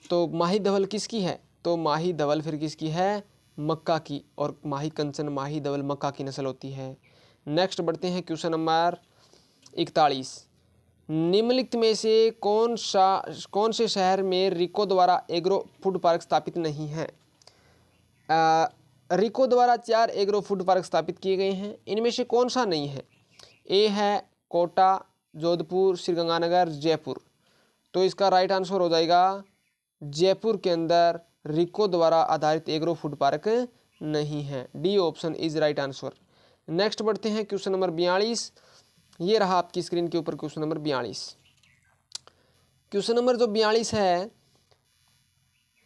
Speaker 1: तो माही धवल किसकी है? तो माही धवल फिर किसकी है? मक्का की, और माही कंचन माही धवल मक्का की नस्ल होती है। नेक्स्ट बढ़ते हैं क्वेश्चन नंबर 41। निम्नलिखित में से कौन से शहर में रिको द्वारा एग्रो फूड पार्क स्थापित नहीं है? रिको द्वारा 4 एग्रो फूड पार्क स्थापित किए गए हैं, इनमें से कौन सा नहीं है? ए है कोटा, जोधपुर, श्रीगंगानगर, जयपुर। तो इसका राइट आंसर हो जाएगा जयपुर के अंदर रिको द्वारा आधारित एग्रो फूड पार्क नहीं है, D option is right answer. Next बढ़ते हैं क्वेश्चन नंबर 42। ये रहा आपकी स्क्रीन के ऊपर क्वेश्चन नंबर 42। क्वेश्चन नंबर जो 42 है,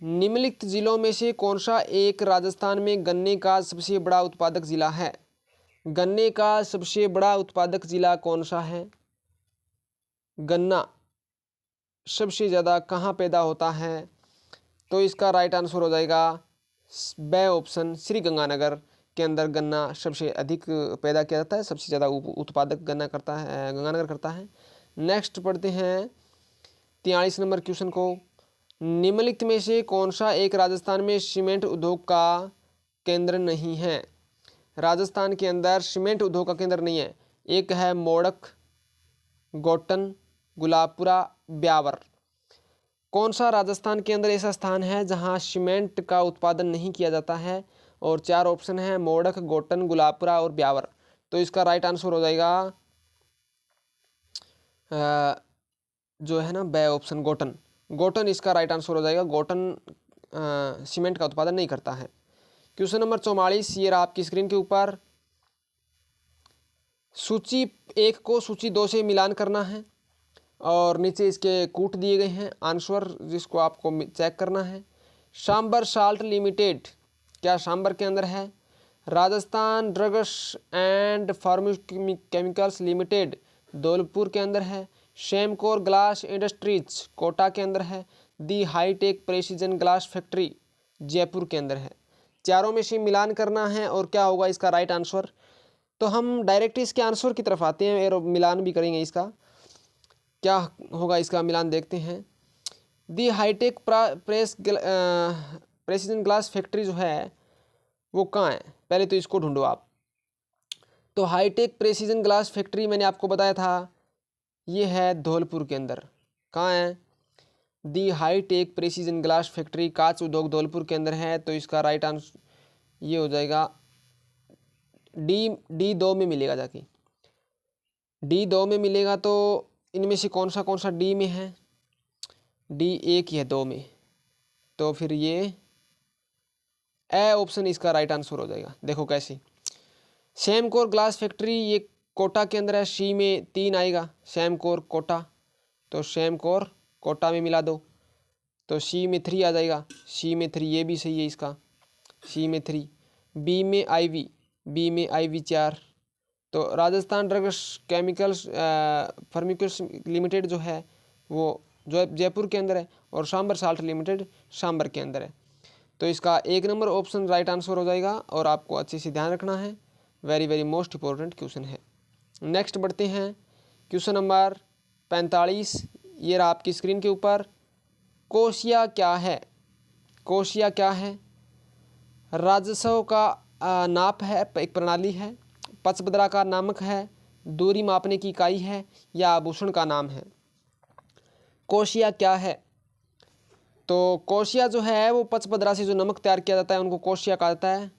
Speaker 1: निम्नलिखित जिलों में से कौन सा एक राजस्थान में गन्ने का सबसे बड़ा उत्पादक जिला है? गन्ने का सबसे बड़ा उत्पादक जिला कौन सा है? गन्ना सबसे ज़्यादा कहाँ पैदा होता है? तो इसका राइट आंसर हो जाएगा ब ऑप्शन, श्रीगंगानगर के अंदर गन्ना सबसे अधिक पैदा किया जाता है, सबसे ज़्यादा उत्पादक गन्ना करता है, गंगानगर करता है। नेक्स्ट पढ़ते हैं 43 नंबर क्वेश्चन को। निम्नलिखित में से कौन सा एक राजस्थान में सीमेंट उद्योग का केंद्र नहीं है? राजस्थान के अंदर सीमेंट उद्योग का केंद्र नहीं है। एक है मोड़क, गोटन, गुलाबपुरा, ब्यावर। कौन सा राजस्थान के अंदर ऐसा स्थान है जहां सीमेंट का उत्पादन नहीं किया जाता है? और 4 ऑप्शन है मोड़क, गोटन, गुलाबपुरा और ब्यावर। तो इसका राइट आंसर हो जाएगा जो है ना ब ऑप्शन, गोटन। गोटन इसका राइट आंसर हो जाएगा। गोटन सीमेंट का उत्पादन नहीं करता है। क्वेश्चन नंबर 44, ये रहा आपकी स्क्रीन के ऊपर। सूची 1 को सूची 2 से मिलान करना है और नीचे इसके कूट दिए गए हैं आंसर, जिसको आपको चेक करना है। सांबर साल्ट लिमिटेड क्या सांबर के अंदर है? Rajasthan drugs and pharmachemicals limited Dholpur के अंदर है। शेमकोर ग्लास इंडस्ट्रीज कोटा के अंदर है। The hitech precision glass factory Jaipur के अंदर है। चारों में से मिलान करना है और क्या होगा इसका राइट आंसर? तो हम डायरेक्ट इसके आंसर की तरफ आते हैं और मिलान भी करेंगे। इसका क्या होगा इसका मिलान देखते हैं। दी हाईटेक प्रेसिजन ग्लास फैक्ट्री जो है वो कहाँ है? पहले तो इसको ढूंढो आप। तो हाईटेक प्रेसिजन ग्लास फैक्ट्री मैंने आपको बताया था ये है धौलपुर के अंदर। कहाँ है? The hitech precision glass factory कांच उद्योग धौलपुर के अंदर है। तो इसका राइट आंसर ये हो जाएगा डी 2 में मिलेगा, जाके डी 2 में मिलेगा। तो इनमें से कौन सा डी में है? डी 1 है 2 में, तो फिर ये ए ऑप्शन इसका राइट आंसर हो जाएगा। देखो कैसे, शेमकोर ग्लास फैक्ट्री ये कोटा के अंदर है, सी में 3 आएगा, शेमकोर कोटा। तो शेमकोर कोटा में मिला दो तो सी में 3 आ जाएगा, सी में 3 ये भी सही है इसका, सी में 3। बी में आईवी 4। तो राजस्थान ड्रग्स केमिकल्स फार्माक्यूटिक्स लिमिटेड जो है वो जो जयपुर के अंदर है और सांबर साल्ट लिमिटेड सांबर के अंदर है। तो इसका 1 नंबर ऑप्शन राइट आंसर हो जाएगा और आपको अच्छे से ध्यान रखना है। Very very most important question है। नेक्स्ट बढ़ते हैं क्वेश्चन नंबर 45। ये रहा आपकी स्क्रीन के ऊपर। कोशिया क्या है? कोशिया क्या है? राजस्व का नाप है, एक प्रणाली है, पचपदरा का नामक है, दूरी मापने की इकाई है या आभूषण का नाम है? कोशिया क्या है? तो कोशिया जो है वो पचपदरा से जो नमक तैयार किया जाता है उनको कोशिया कहा जाता है।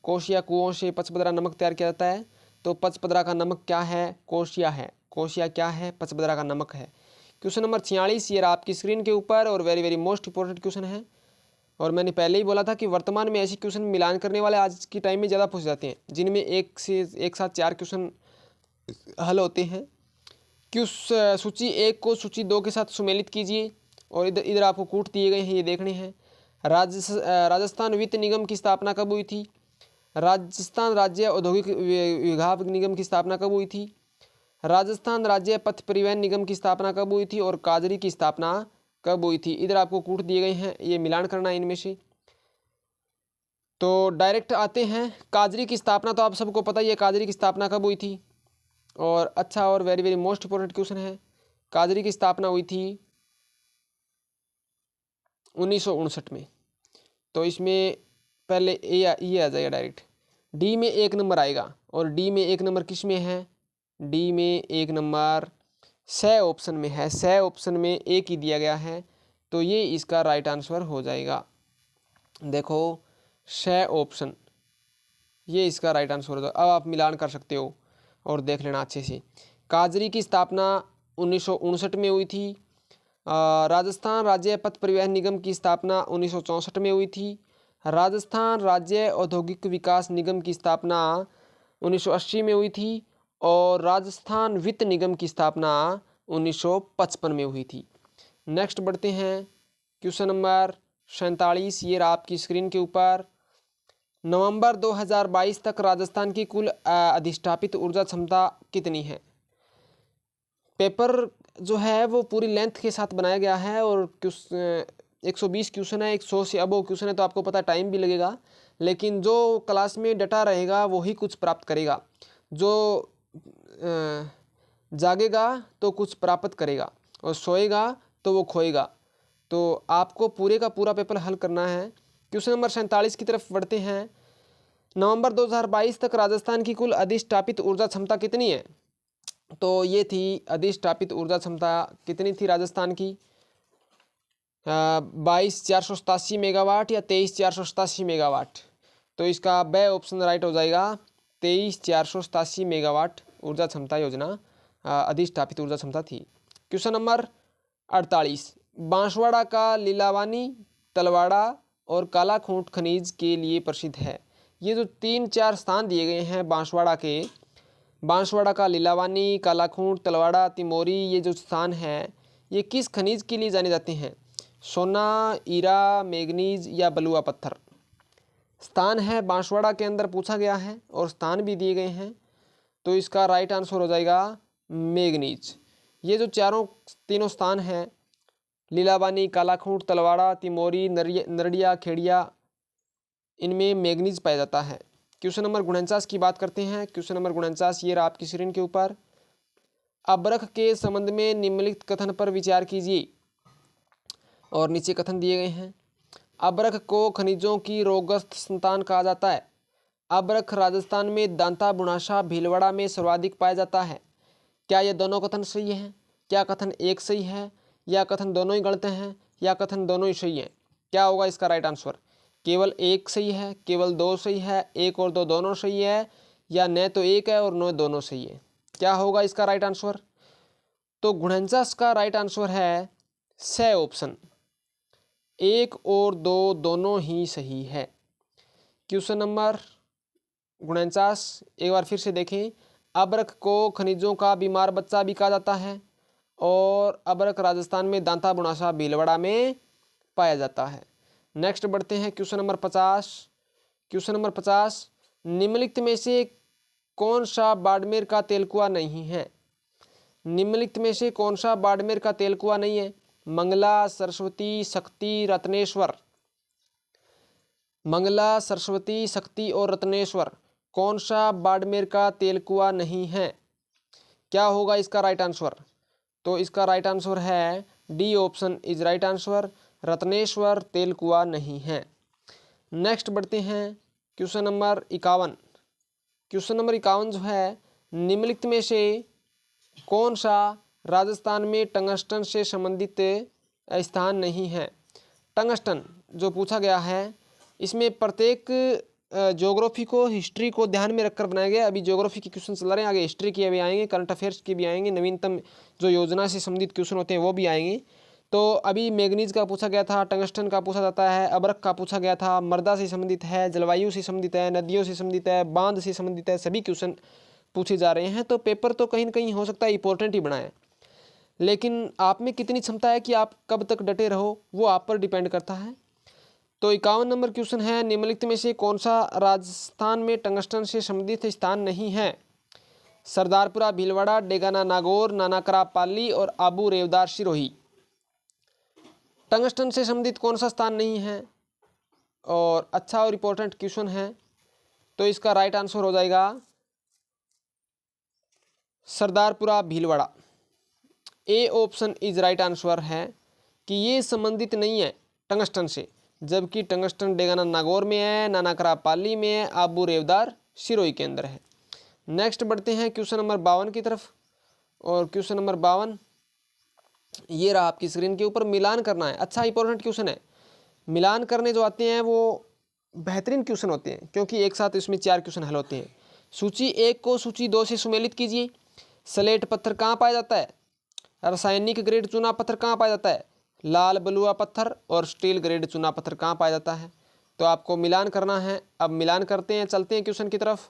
Speaker 1: कोशिया कुओं से पचपदरा नमक तैयार किया जाता है। तो पचपदरा का नमक क्या है? कोशिया है। कोशिया क्या है? पचपदरा का नमक है। क्वेश्चन नंबर 46 ये आपकी स्क्रीन के ऊपर और very very most important question है। और मैंने पहले ही बोला था कि वर्तमान में ऐसे क्वेश्चन मिलान करने वाले आज की टाइम में ज़्यादा पूछ जाते हैं, जिनमें एक साथ 4 क्वेश्चन हल होते हैं। सूची 1 को सूची 2 के साथ सुमेलित कीजिए और इधर इधर आपको कूट दिए गए हैं, ये देखने हैं। राजस्थान वित्त निगम की स्थापना कब हुई थी? राजस्थान राज्य औद्योगिक विभाग निगम की स्थापना कब हुई थी? राजस्थान राज्य पथ परिवहन निगम की स्थापना कब हुई थी? और काजरी की स्थापना कब हुई थी? इधर आपको कूट दिए गए हैं, ये मिलान करना है इनमें से। तो डायरेक्ट आते हैं, काजरी की स्थापना तो आप सबको पता ही है, काजरी की स्थापना कब हुई थी। और अच्छा और very very most important question है, काजरी की स्थापना हुई थी 1959 में। तो इसमें पहले ये आ जाएगा डायरेक्ट, डी में 1 नंबर आएगा। और डी में 1 नंबर किस में है? डी में 1 नंबर स ऑप्शन में है। स ऑप्शन में एक ही दिया गया है, तो ये इसका राइट आंसर हो जाएगा। देखो स ऑप्शन, ये इसका राइट आंसर हो जाएगा। अब आप मिलान कर सकते हो और देख लेना अच्छे से। काजरी की स्थापना 1959 में हुई थी। राजस्थान राज्य पथ परिवहन निगम की स्थापना 1964 में हुई थी। राजस्थान राज्य औद्योगिक विकास निगम की स्थापना 1980 में हुई थी। और राजस्थान वित्त निगम की स्थापना 1955 में हुई थी। नेक्स्ट बढ़ते हैं, क्वेश्चन नंबर 47 ये रहा आपकी स्क्रीन के ऊपर। नवंबर 2022 तक राजस्थान की कुल अधिष्ठापित ऊर्जा क्षमता कितनी है? पेपर जो है वो पूरी लेंथ के साथ बनाया गया है और 120 क्वेश्चन है, 100 से अबव क्वेश्चन है, तो आपको पता टाइम भी लगेगा, लेकिन जो क्लास में डटा रहेगा वही कुछ प्राप्त करेगा। जो जागेगा तो कुछ प्राप्त करेगा और सोएगा तो वो खोएगा। तो आपको पूरे का पूरा पेपर हल करना है। क्वेश्चन नंबर 47 की तरफ बढ़ते हैं। नवंबर 2022 तक राजस्थान की कुल अधिष्ठापित ऊर्जा क्षमता कितनी है? तो ये थी अधिष्ठापित ऊर्जा क्षमता कितनी थी राजस्थान की? 22,487 मेगावाट या 23,487 मेगावाट। तो इसका ब ऑप्शन राइट हो जाएगा, 23,487 मेगावाट ऊर्जा क्षमता योजना अधिष्ठापित ऊर्जा क्षमता थी। क्वेश्चन नंबर 48, बांसवाड़ा का लीलावानी, तलवाड़ा और कालाखूंट खनिज के लिए प्रसिद्ध है। ये जो 3-4 स्थान दिए गए हैं बांसवाड़ा के, बांसवाड़ा का लीलावानी, कालाखूंट, तलवाड़ा, तिमोरी, ये जो स्थान हैं ये किस खनिज के लिए जाने जाते हैं? सोना, हीरा, मैग्नीज या बलुआ पत्थर। स्थान है बांसवाड़ा के अंदर पूछा गया है और स्थान भी दिए गए हैं, तो इसका राइट आंसर हो जाएगा मैग्नीज। ये जो तीनों स्थान हैं, लीलावानी, कालाखूंट, तलवाड़ा, तिमोरी, नरडिया, खेड़िया, इनमें मैग्नीज पाया जाता है। क्वेश्चन नंबर 49 की बात करते हैं। क्वेश्चन नंबर 49 ये रहा आपकी स्क्रीन के ऊपर। अबरख के संबंध में निम्नलिखित कथन पर विचार कीजिए। और नीचे कथन दिए गए हैं। अबरख को खनिजों की रोगग्रस्त संतान कहा जाता है। अबरख राजस्थान में दांता, बुनासा, भीलवाड़ा में सर्वाधिक पाया जाता है। क्या ये दोनों कथन सही हैं? क्या कथन एक सही है, या कथन दोनों ही गलत हैं, या कथन दोनों ही सही हैं? क्या होगा इसका राइट आंसर? केवल एक सही है, केवल दो सही है, एक और दो दोनों सही है, या न तो एक है और न दोनों सही है? क्या होगा इसका राइट आंसर? तो 49 का राइट आंसर है स ऑप्शन, एक और दो दोनों ही सही है। क्वेश्चन नंबर 49 एक बार फिर से देखें। अबरख को खनिजों का बीमार बच्चा भी कहा जाता है और अबरख राजस्थान में दांता, बुनासा, भीलवाड़ा में पाया जाता है। नेक्स्ट बढ़ते हैं क्वेश्चन नंबर 50। क्वेश्चन नंबर 50, निम्नलिखित में से कौन सा बाड़मेर का तेलकुआ नहीं है? निम्नलिखित में से कौन सा बाड़मेर का तेलकुआ नहीं है? मंगला, सरस्वती, शक्ति, रत्नेश्वर। मंगला, सरस्वती, शक्ति और रत्नेश्वर, कौन सा बाड़मेर का तेलकुआ नहीं है? क्या होगा इसका राइट आंसर? तो इसका राइट आंसर है D option is right answer, Ratneshwar Telkua नहीं है। नेक्स्ट बढ़ते हैं क्वेश्चन नंबर 51। क्वेश्चन नंबर 51 जो है, निम्नलिखित में से कौन सा राजस्थान में टंगस्टन से संबंधित स्थान नहीं है? टंगस्टन जो पूछा गया है, इसमें प्रत्येक ज्योग्राफी को, हिस्ट्री को ध्यान में रखकर बनाया गया। अभी ज्योग्राफी के क्वेश्चन चल रहे हैं, आगे हिस्ट्री के भी आएंगे, करंट अफेयर्स के भी आएंगे, नवीनतम जो योजना से संबंधित क्वेश्चन होते हैं वो भी आएंगे। तो अभी मैग्नीज का पूछा गया था, टंगस्टन का पूछा जाता है, अबरक का पूछा गया था, मृदा से संबंधित है, जलवायु से संबंधित है, नदियों से संबंधित है, बांध से संबंधित है, सभी क्वेश्चन पूछे जा रहे हैं। तो पेपर तो कहीं ना कहीं हो सकता है इंपॉर्टेंट ही बनाए, लेकिन आप में कितनी क्षमता है कि आप कब तक डटे रहो, वो आप पर डिपेंड करता है। तो 51 नंबर क्वेश्चन है, निम्नलिखित में से कौन सा राजस्थान में टंगस्टन से संबंधित स्थान नहीं है? सरदारपुरा भीलवाड़ा, डेगाना नागौर, नानाकरा पाली और आबू रेवदार सिरोही। टंगस्टन से संबंधित कौन सा स्थान नहीं है? और अच्छा और इम्पोर्टेंट क्वेश्चन है, तो इसका राइट आंसर हो जाएगा सरदारपुरा भीलवाड़ा। ए ऑप्शन इज राइट आंसर है कि ये संबंधित नहीं है टंगस्टन से, जबकि टंगस्टन डेगाना नागौर में है, नानाकरा पाली में है, आबू रेवदार सिरोही के अंदर है। नेक्स्ट बढ़ते हैं क्वेश्चन नंबर 52 की तरफ। और क्वेश्चन नंबर 52 ये रहा आपकी स्क्रीन के ऊपर, मिलान करना है। अच्छा इंपॉर्टेंट क्वेश्चन है, मिलान करने जो आते हैं वो बेहतरीन क्वेश्चन होते हैं, क्योंकि एक साथ इसमें 4 क्वेश्चन हल होते हैं। सूची 1 को सूची 2 से सुमेलित कीजिए। स्लेट पत्थर कहाँ पाया जाता है? रासायनिक ग्रेड चूना पत्थर कहाँ पाया जाता है? लाल बलुआ पत्थर और स्टील ग्रेड चूना पत्थर कहाँ पाया जाता है? तो आपको मिलान करना है। अब मिलान करते हैं, चलते हैं क्वेश्चन की तरफ।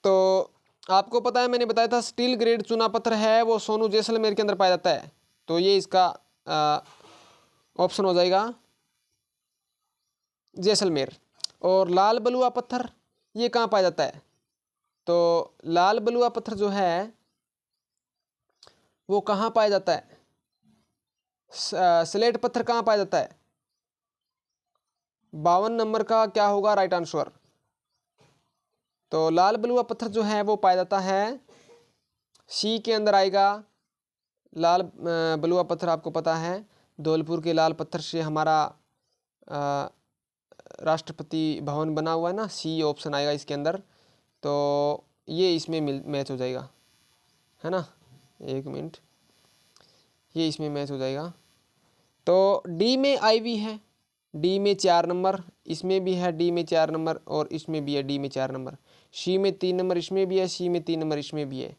Speaker 1: तो आपको पता है, मैंने बताया था स्टील ग्रेड चूना पत्थर है वो सोनू जैसलमेर के अंदर पाया जाता है, तो ये इसका ऑप्शन हो जाएगा जैसलमेर। और लाल बलुआ पत्थर ये कहाँ पाया जाता है? तो लाल बलुआ पत्थर जो है वो कहाँ पाया जाता है? स्लेट पत्थर कहाँ पाया जाता है? 52 नंबर का क्या होगा राइट आंसर? तो लाल बलुआ पत्थर जो है वो पाया जाता है, सी के अंदर आएगा। लाल बलुआ पत्थर आपको पता है धौलपुर के लाल पत्थर से हमारा राष्ट्रपति भवन बना हुआ है ना, सी ऑप्शन आएगा इसके अंदर। तो ये इसमें मैच हो जाएगा, है ना। एक मिनट, ये इसमें मैच हो जाएगा। तो डी में आईवी है, डी में 4 नंबर, इसमें भी है डी में 4 नंबर, और इसमें भी है डी में 4 नंबर। सी में 3 नंबर इसमें भी है, सी में 3 नंबर इसमें भी है।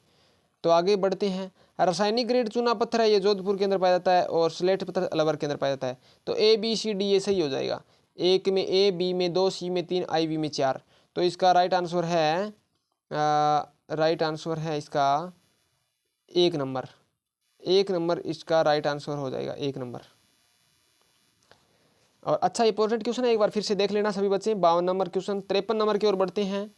Speaker 1: तो आगे बढ़ते हैं। रासायनिक ग्रेड चूना पत्थर है, ये जोधपुर के अंदर पाया जाता है, और स्लेट पत्थर अलवर के अंदर पाया जाता है। तो ए बी सी डी ये सही हो जाएगा। 1 में ए, बी में 2, सी में 3, आई वी में 4। तो इसका राइट आंसर है इसका 1 नंबर। 1 नंबर इसका राइट आंसर हो जाएगा, 1 नंबर। और अच्छा इंपॉर्टेंट क्वेश्चन है, एक बार फिर से देख लेना सभी बच्चे। 52 नंबर क्वेश्चन। 53 नंबर की ओर बढ़ते हैं।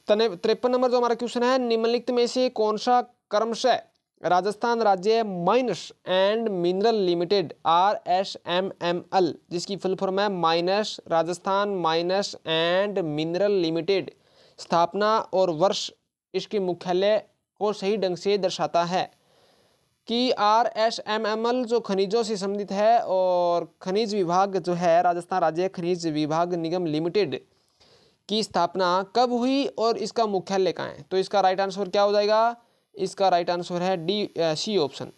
Speaker 1: 53 नंबर जो हमारा क्वेश्चन है, निम्नलिखित में से कौन सा क्रमशः राजस्थान राज्य mines and mineral limited RSMML, जिसकी फुल फॉर्म है minus Rajasthan minus and mineral limited, स्थापना और वर्ष इसके मुख्यालय को सही ढंग से दर्शाता है? कि RSMML जो खनिजों से संबंधित है, और खनिज विभाग जो है राजस्थान राज्य खनिज विभाग निगम लिमिटेड की स्थापना कब हुई और इसका मुख्यालय कहाँ है? तो इसका राइट आंसर क्या हो जाएगा? इसका राइट आंसर है सी ऑप्शन।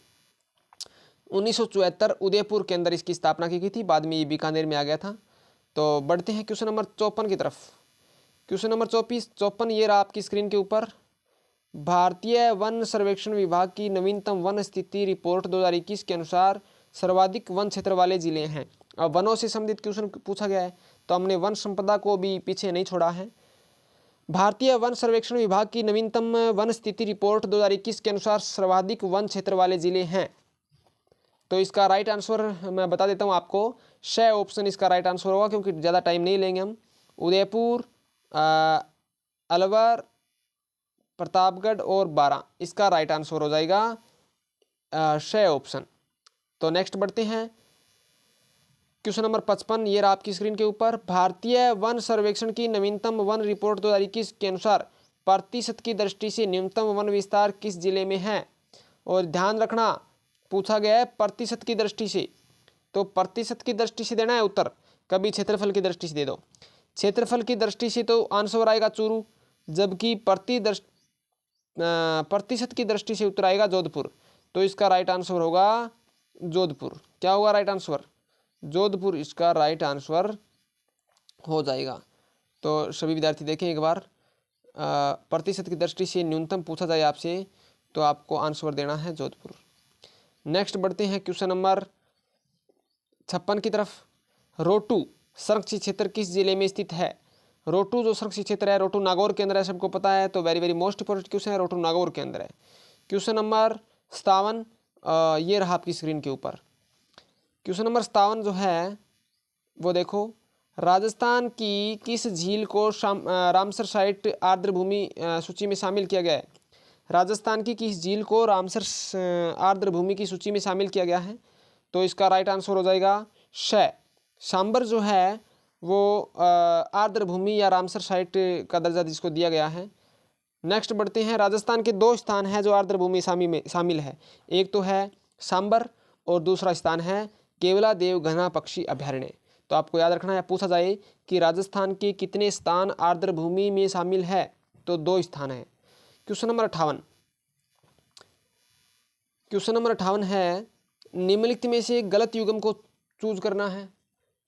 Speaker 1: 1974 उदयपुर के अंदर इसकी स्थापना की गई थी, बाद में ये बीकानेर में आ गया था। तो बढ़ते हैं क्वेश्चन नंबर 54 की तरफ। क्वेश्चन नंबर 54 ये रहा आपकी स्क्रीन के ऊपर। भारतीय वन सर्वेक्षण विभाग की नवीनतम वन स्थिति रिपोर्ट 2021 के अनुसार सर्वाधिक वन क्षेत्र वाले जिले हैं। अब वनों से संबंधित क्वेश्चन पूछा गया है, तो हमने वन संपदा को भी पीछे नहीं छोड़ा है। भारतीय वन सर्वेक्षण विभाग की नवीनतम वन स्थिति रिपोर्ट 2021 के अनुसार सर्वाधिक वन क्षेत्र वाले जिले हैं। तो इसका राइट आंसर मैं बता देता हूं आपको, श ऑप्शन इसका राइट आंसर होगा, क्योंकि ज़्यादा टाइम नहीं लेंगे हम। उदयपुर, अलवर, प्रतापगढ़ और बारां, इसका राइट आंसर हो जाएगा श ऑप्शन। तो नेक्स्ट बढ़ते हैं। क्वेश्चन नंबर 55 ये रहा आपकी स्क्रीन के ऊपर। भारतीय वन सर्वेक्षण की नवीनतम वन रिपोर्ट 2021 के अनुसार प्रतिशत की दृष्टि से न्यूनतम वन विस्तार किस जिले में है? और ध्यान रखना, पूछा गया है प्रतिशत की दृष्टि से, तो प्रतिशत की दृष्टि से देना है उत्तर, कभी क्षेत्रफल की दृष्टि से दे दो। क्षेत्रफल की दृष्टि से तो आंसर आएगा चूरू, जबकि प्रतिशत की दृष्टि से उत्तर आएगा जोधपुर। तो इसका राइट आंसर होगा जोधपुर। क्या होगा राइट आंसर? जोधपुर इसका राइट आंसर हो जाएगा। तो सभी विद्यार्थी देखें एक बार, प्रतिशत की दृष्टि से न्यूनतम पूछा जाए आपसे तो आपको आंसर देना है जोधपुर। नेक्स्ट बढ़ते हैं क्वेश्चन नंबर 56 की तरफ। रोटू संरक्षित क्षेत्र किस जिले में स्थित है? रोटू जो संरक्षित क्षेत्र है, रोटू नागौर के अंदर है, सबको पता है। तो very very most important question है, रोटू नागौर के अंदर है। क्वेश्चन नंबर 57 ये रहा आपकी स्क्रीन के ऊपर। क्वेश्चन नंबर 57 जो है वो देखो, राजस्थान की किस झील को रामसर साइट आर्द्र भूमि सूची में शामिल किया गया है? राजस्थान की किस झील को रामसर आर्द्र भूमि की सूची में शामिल किया गया है? तो इसका राइट आंसर हो जाएगा सांबर जो है वो आर्द्र भूमि या रामसर साइट का दर्जा जिसको दिया गया है। नेक्स्ट बढ़ते हैं, राजस्थान के 2 स्थान हैं जो आर्द्र भूमि शामिल है। एक तो है सांबर और दूसरा स्थान है केवला देव घना पक्षी अभयारण्य। तो आपको याद रखना है, पूछा जाए कि राजस्थान के कितने स्थान आर्द्र भूमि में शामिल है, तो 2 स्थान है। Question number 58। क्वेश्चन नंबर 58 है, निम्नलिखित में से गलत युग्म को चूज करना है।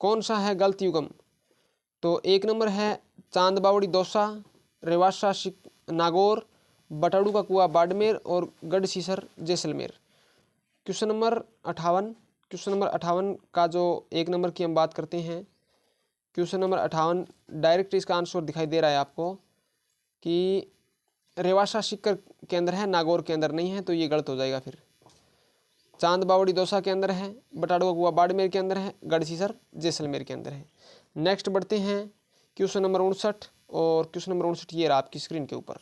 Speaker 1: कौन सा है गलत युग्म? तो 1 नंबर है चांदबावड़ी दौसा, रेवासा नागौर, बटाड़ू का कुआ बाड़मेर और Gadsisar Jaisalmer. Question number 58। Question number 58 का जो 1 नंबर की हम बात करते हैं, क्वेश्चन नंबर 58 डायरेक्ट इसका आंसर दिखाई दे रहा है आपको कि रेवासा सीकर के अंदर है, नागौर के अंदर नहीं है, तो ये गलत हो जाएगा। फिर चांदबावड़ी दौसा के अंदर है, बटाड़ू का कुआ बाड़मेर के अंदर है, गढ़सीसर जैसलमेर के अंदर है। नेक्स्ट बढ़ते हैं क्वेश्चन नंबर 59, और क्वेश्चन नंबर 59 ये रहा आपकी स्क्रीन के ऊपर।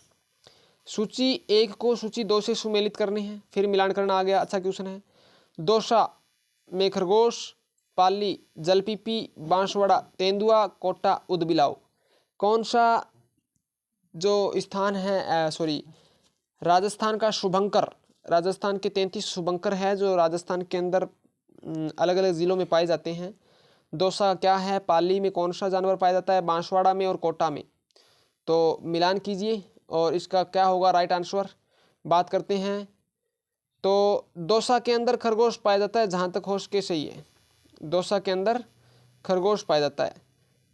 Speaker 1: सूची 1 को सूची 2 से सुमेलित करनी है, फिर मिलान करना आ गया। अच्छा क्वेश्चन है। दौसा में खरगोश, पाली, जलपीपी, बांसवाड़ा, तेंदुआ, कोटा, उदबिलाव। कौन सा जो स्थान है राजस्थान का शुभंकर, राजस्थान के 33 शुभंकर है जो राजस्थान के अंदर अलग अलग ज़िलों में पाए जाते हैं। दौसा क्या है, पाली में कौन सा जानवर पाया जाता है, बांसवाड़ा में और कोटा में। तो मिलान कीजिए और इसका क्या होगा राइट आंसर। बात करते हैं तो दौसा के अंदर खरगोश पाया जाता है, जहाँ तक हो सके सही है। दौसा के अंदर खरगोश पाया जाता है,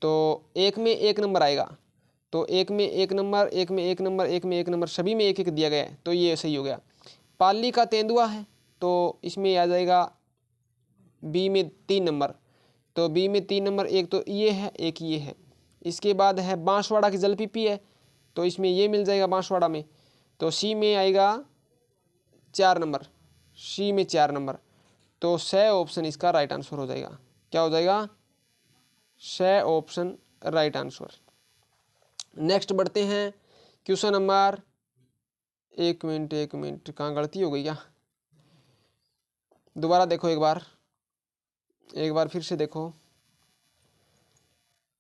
Speaker 1: तो 1 में 1 नंबर आएगा। तो 1 में 1 नंबर, 1 में 1 नंबर, 1 में 1 नंबर, सभी में 1 1 दिया गया है, तो ये सही हो गया। पाली का तेंदुआ है, तो इसमें आ जाएगा बी में 3 नंबर। तो बी में 3 नंबर, एक तो ये है, एक ये है। इसके बाद है बांसवाड़ा की जलपीपी है, तो इसमें ये मिल जाएगा बांसवाड़ा में। तो सी में आएगा 4 नंबर, सी में 4 नंबर। तो स ऑप्शन इसका राइट आंसर हो जाएगा। क्या हो जाएगा? स ऑप्शन राइट आंसर। नेक्स्ट बढ़ते हैं क्वेश्चन नंबर, एक मिनट कहाँ गलती हो गई क्या? दोबारा देखो एक बार फिर से देखो।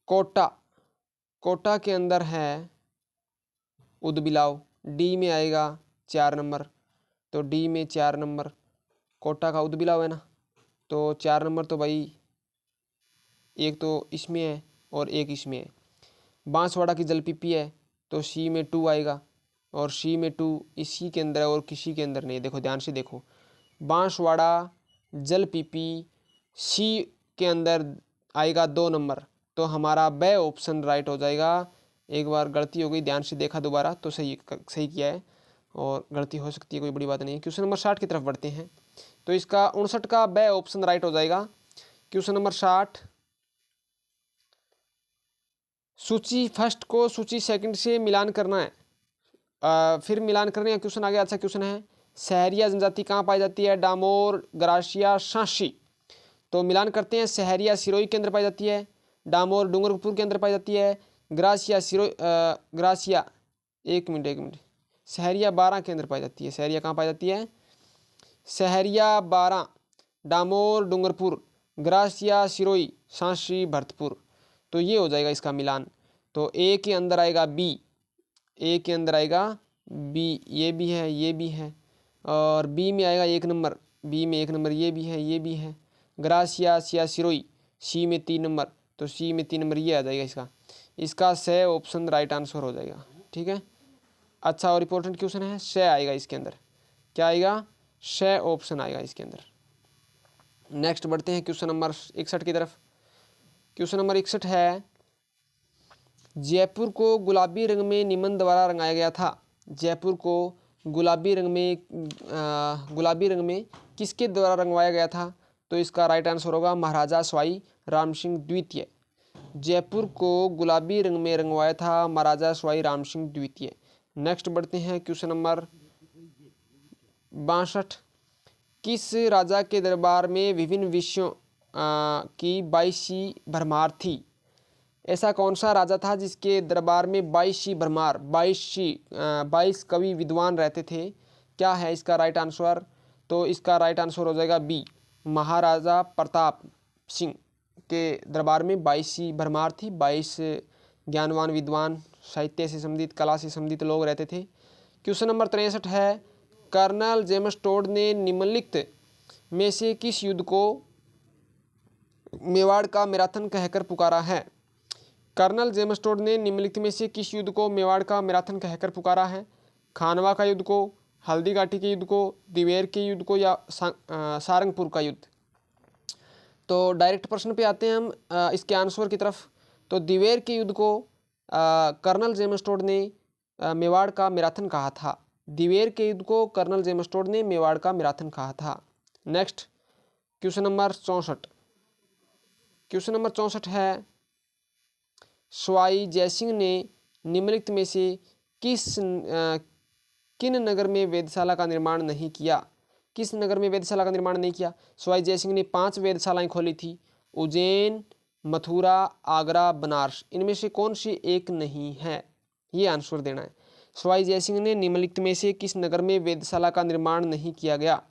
Speaker 1: कोटा के अंदर है उदबिलाव, डी में आएगा 4 नंबर। तो डी में 4 नंबर कोटा का उदबिलाव है ना, तो 4 नंबर तो भाई एक तो इसमें है और एक इसमें है। बांसवाड़ा की जलपीपी है, तो सी में 2 आएगा, और सी में 2 इसी के अंदर है और किसी के अंदर नहीं। देखो ध्यान से देखो, बांसवाड़ा जलपीपी सी के अंदर आएगा 2 नंबर, तो हमारा ब ऑप्शन राइट हो जाएगा। एक बार गलती हो गई, ध्यान से देखा दोबारा तो सही किया है, और गलती हो सकती है, कोई बड़ी बात नहीं है। क्वेश्चन नंबर 60 की तरफ बढ़ते हैं, तो इसका 59 का ब ऑप्शन राइट हो जाएगा। क्वेश्चन नंबर 60, सूची फर्स्ट को सूची सेकंड से मिलान करना है। फिर मिलान करने का क्वेश्चन आ गया। अच्छा क्वेश्चन है, सहरिया जनजाति कहाँ पाई जाती है? Damor, gratia, Shanxi. तो मिलान करते हैं। सहरिया सिरोही के अंदर पाई जाती है, डामोर डूंगरपुर के अंदर पाई जाती है, ग्रासिया एक मिनट सहरिया 12 के अंदर पाई जाती है। सहरिया कहाँ पाई जाती है? Sahariya 12, Damor Dungarpur, gratia Sirohi, Shanxi Bharatpur. तो ये हो जाएगा इसका मिलान। तो ए के अंदर आएगा बी, ए के अंदर आएगा बी, ये भी है, ये भी है, और बी में आएगा 1 नंबर, बी में 1 नंबर, ये भी है, ये भी है। ग्रासिया सिरोही सी में 3 नंबर, तो सी में 3 नंबर ये आ जाएगा इसका स ऑप्शन राइट आंसर हो जाएगा। ठीक है, अच्छा और इम्पोर्टेंट क्वेश्चन है, स आएगा इसके अंदर। क्या आएगा? स ऑप्शन आएगा इसके अंदर। नेक्स्ट बढ़ते हैं क्वेश्चन नंबर 61 की तरफ। क्वेश्चन नंबर 61 है, जयपुर को गुलाबी रंग में निम्न द्वारा रंगाया गया था। जयपुर को गुलाबी रंग में किसके द्वारा रंगवाया गया था? तो इसका राइट आंसर होगा महाराजा सवाई राम सिंह द्वितीय। जयपुर को गुलाबी रंग में रंगवाया था महाराजा सवाई राम सिंह द्वितीय। नेक्स्ट बढ़ते हैं क्वेश्चन नंबर 62, किस राजा के दरबार में विभिन्न विषयों की 22 भरमार थी? ऐसा कौन सा राजा था जिसके दरबार में 22 कवि विद्वान रहते थे? क्या है इसका राइट आंसर? तो इसका राइट आंसर हो जाएगा बी, महाराजा प्रताप सिंह के दरबार में 22 भरमार थी। 22 ज्ञानवान विद्वान, साहित्य से संबंधित, कला से संबंधित लोग रहते थे। क्वेश्चन नंबर 63 है, कर्नल जेम्स टोड ने निम्नलिखित में से किस युद्ध को मेवाड़ का मैराथन कहकर पुकारा है? कर्नल जेम्स टोड ने निम्नलिखित में से किस युद्ध को मेवाड़ का मैराथन कहकर पुकारा है? खानवा का युद्ध को, हल्दी घाटी के युद्ध को, दिवेर के युद्ध को, या सारंगपुर का युद्ध? तो डायरेक्ट प्रश्न पे आते हैं हम इसके आंसर की तरफ। तो दिवेर के युद्ध को कर्नल जेम्स टोड ने मेवाड़ का मैराथन कहा था। दिवेर के युद्ध को कर्नल जेम्स टोड ने मेवाड़ का मैराथन कहा था। Next question number 64। Question number 64 है, सवाई जयसिंह ने निम्नलिखित में से किन नगर में वेधशाला का निर्माण नहीं किया? किस नगर में वेधशाला का निर्माण नहीं किया? सवाई जयसिंह ने 5 वेधशालाएं खोली थी, उज्जैन, मथुरा, आगरा, बनारस। इनमें से कौन सी एक नहीं है? ये आंसर देना है। सवाई जयसिंह ने निम्नलिखित में से किस नगर में वेधशाला का निर्माण नहीं किया गया?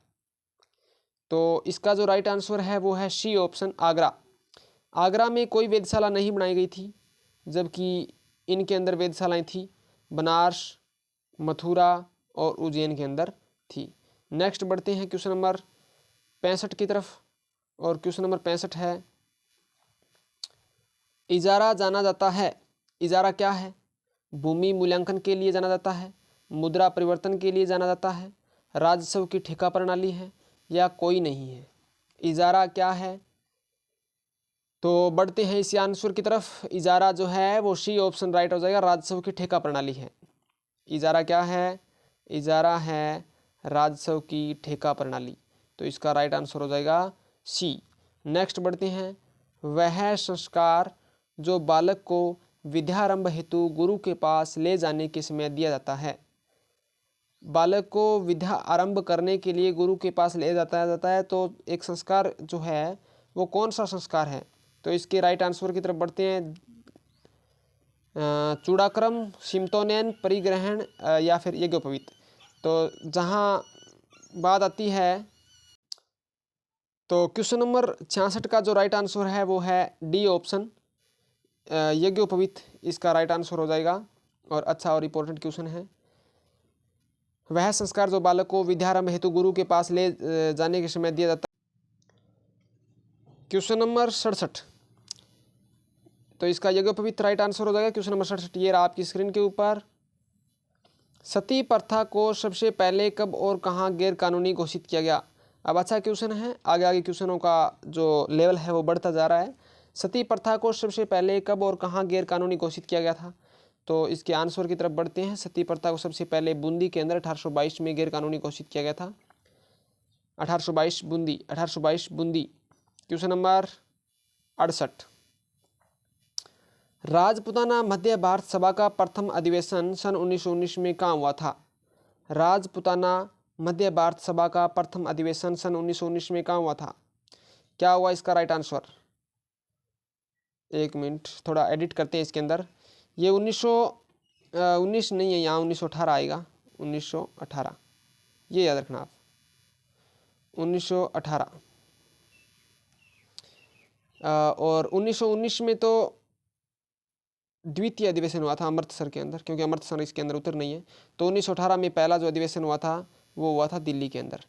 Speaker 1: तो इसका जो राइट आंसर है वो है सी ऑप्शन, आगरा। आगरा में कोई वेधशाला नहीं बनाई गई थी, जबकि इनके अंदर वेधशालाएं थी, बनारस, मथुरा और उज्जैन के अंदर थी। नेक्स्ट बढ़ते हैं क्वेश्चन नंबर 65 की तरफ। और क्वेश्चन नंबर 65 है, इजारा जाना जाता है। इजारा क्या है? भूमि मूल्यांकन के लिए जाना जाता है, मुद्रा परिवर्तन के लिए जाना जाता है, राजस्व की ठेका प्रणाली है, या कोई नहीं है? इजारा क्या है? तो बढ़ते हैं इस आंसर की तरफ। इजारा जो है वो सी ऑप्शन राइट हो जाएगा, राजस्व की ठेका प्रणाली है। इजारा क्या है? इजारा है राजस्व की ठेका प्रणाली। तो इसका राइट आंसर हो जाएगा सी। नेक्स्ट बढ़ते हैं, वह संस्कार जो बालक को विद्यारंभ हेतु गुरु के पास ले जाने के समय दिया जाता है। बालक को विद्या आरंभ करने के लिए गुरु के पास ले जाता है तो एक संस्कार जो है वो कौन सा संस्कार है? तो इसके राइट आंसर की तरफ बढ़ते हैं, चूड़ाक्रम, सिमतोनयन, परिग्रहण, या फिर यज्ञोपवीत। तो जहाँ बात आती है, तो क्वेश्चन नंबर 66 का जो राइट आंसर है वो है डी ऑप्शन, यज्ञोपवीत। इसका राइट आंसर हो जाएगा और अच्छा और इम्पोर्टेंट क्वेश्चन है। वह संस्कार जो बालक को विद्यारंभ हेतु गुरु के पास ले जाने के समय दिया जाता है। क्वेश्चन नंबर 67, तो इसका यज्ञोपवीत राइट आंसर हो जाएगा। क्वेश्चन नंबर 67 ये रहा आपकी स्क्रीन के ऊपर। सती प्रथा को सबसे पहले कब और कहाँ गैर कानूनी घोषित किया गया? अब अच्छा क्वेश्चन है, आगे आगे क्वेश्चनों का जो लेवल है वो बढ़ता जा रहा है। सती प्रथा को सबसे पहले कब और कहाँ गैर कानूनी घोषित किया गया था? तो इसके आंसर की तरफ बढ़ते हैं। सती प्रथा को सबसे पहले बूंदी के अंदर 1822 में गैर कानूनी घोषित किया गया था। 1822 बूंदी। क्वेश्चन नंबर 68, राजपुताना मध्य भारत सभा का प्रथम अधिवेशन सन 1919 में कहाँ हुआ था? राजपुताना मध्य भारत सभा का प्रथम अधिवेशन सन 1919 में कहाँ हुआ था? क्या हुआ इसका राइट आंसर? एक मिनट, थोड़ा एडिट करते हैं इसके अंदर। ये 1919 नहीं है, यहाँ 1918 आएगा। 1918 ये याद रखना आप, 1918। और 1919 में तो द्वितीय अधिवेशन हुआ था अमृतसर के अंदर, क्योंकि अमृतसर इसके अंदर उतर नहीं है। तो 1918 में पहला जो अधिवेशन हुआ था वो हुआ था दिल्ली के अंदर।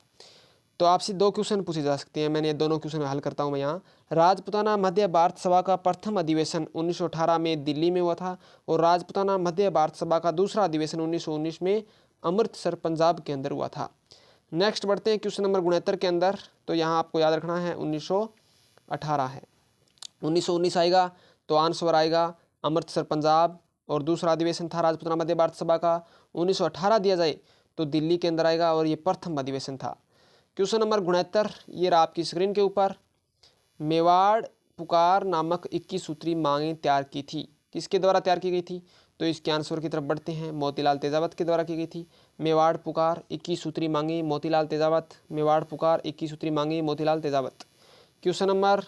Speaker 1: तो आपसे 2 क्वेश्चन पूछे जा सकते हैं, मैंने दोनों क्वेश्चन हल करता हूँ मैं यहाँ। राजपुताना मध्य भारत सभा का प्रथम अधिवेशन 1918 में दिल्ली में हुआ था, और राजपुताना मध्य भारत सभा का दूसरा अधिवेशन 1919 में अमृतसर पंजाब के अंदर हुआ था। नेक्स्ट बढ़ते हैं क्वेश्चन नंबर 69 के अंदर। तो यहाँ आपको याद रखना है 1918 है। 1919 आएगा तो आंसर आएगा अमृतसर पंजाब, और दूसरा अधिवेशन था राजपुतना मध्य भारत सभा का। 1918 दिया जाए तो दिल्ली के अंदर आएगा, और ये प्रथम अधिवेशन था। क्वेश्चन नंबर 69 ये रहा आपकी स्क्रीन के ऊपर। मेवाड़ पुकार नामक 21 सूत्री मांगें तैयार की थी, किसके द्वारा तैयार की गई थी? तो इसके आंसर की तरफ बढ़ते हैं, मोतीलाल तेजावत के द्वारा की गई थी। मेवाड़ पुकार 21 सूत्री मांगी मोतीलाल तेजावत। मेवाड़ पुकार 21 सूत्री मांगी Motilal Tejawat. Question number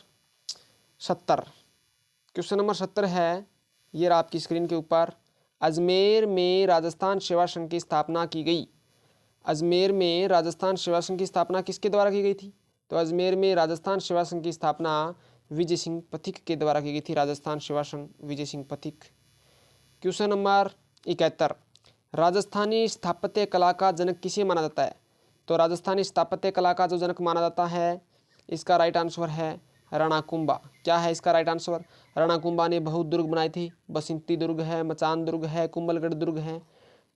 Speaker 1: 70, question number 70 है ये रहा आपकी स्क्रीन के ऊपर। अजमेर में राजस्थान सेवा संघ की स्थापना की गई। अजमेर में राजस्थान सेवा संघ की स्थापना किसके द्वारा की गई थी? तो अजमेर में राजस्थान सेवा संघ की स्थापना विजय सिंह पथिक के द्वारा की गई थी। राजस्थान सेवा संघ विजय सिंह पथिक। क्वेश्चन नंबर 71, राजस्थानी स्थापत्य कला का जनक किसे माना जाता है? तो राजस्थानी स्थापत्य कला का जो जनक माना जाता है, इसका राइट आंसर है राणा कुंभा। क्या है इसका राइट आंसर? राणा कुंभा ने बहुत दुर्ग बनाए थे। बसंती दुर्ग है, मचान दुर्ग है, कुंभलगढ़ दुर्ग है।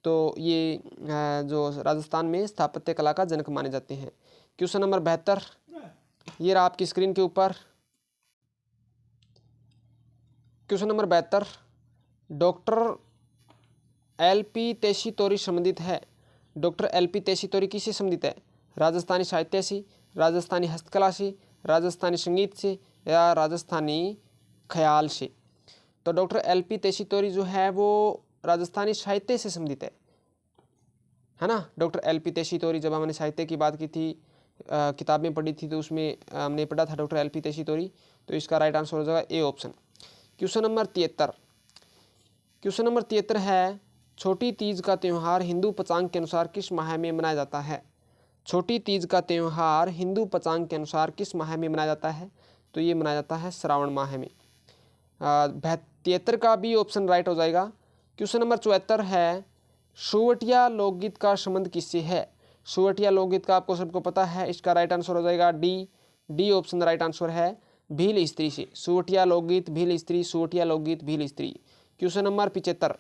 Speaker 1: तो ये जो राजस्थान में स्थापत्य कला का जनक माने जाते हैं। क्वेश्चन नंबर 72 ये रहा आपकी स्क्रीन के ऊपर। क्वेश्चन नंबर 72, डॉक्टर LP तेशीतोरी संबंधित है। डॉक्टर LP तेशीतोरी किससे संबंधित है? राजस्थानी साहित्य से, राजस्थानी हस्तकला से, राजस्थानी संगीत से, या राजस्थानी ख्याल से? तो डॉक्टर LP तेशीतोरी जो है वो राजस्थानी साहित्य से संबंधित है ना। डॉक्टर LP तेशीतोरी, जब हमने साहित्य की बात की थी, किताब में पढ़ी थी, तो उसमें हमने पढ़ा था डॉक्टर LP तेशीतोरी। तो इसका राइट आंसर हो जाएगा A option. Question number 73, question number 73 है, छोटी तीज का त्यौहार हिंदू पंचांग के अनुसार किस माह में मनाया जाता है? छोटी तीज का त्यौहार हिंदू पंचांग के अनुसार किस माह में मनाया जाता है? तो ये मनाया जाता है श्रावण माह में। 73 का भी ऑप्शन राइट हो जाएगा। क्वेश्चन नंबर 74 है, सुवटिया लोकगीत का संबंध किससे है? सुवटिया लोकगीत का आपको सबको पता है, इसका राइट आंसर हो जाएगा डी ऑप्शन राइट आंसर है, भील स्त्री से। सुवटिया लोकगीत भील स्त्री, सुवटिया लोकगीत भील स्त्री। क्वेश्चन नंबर 75,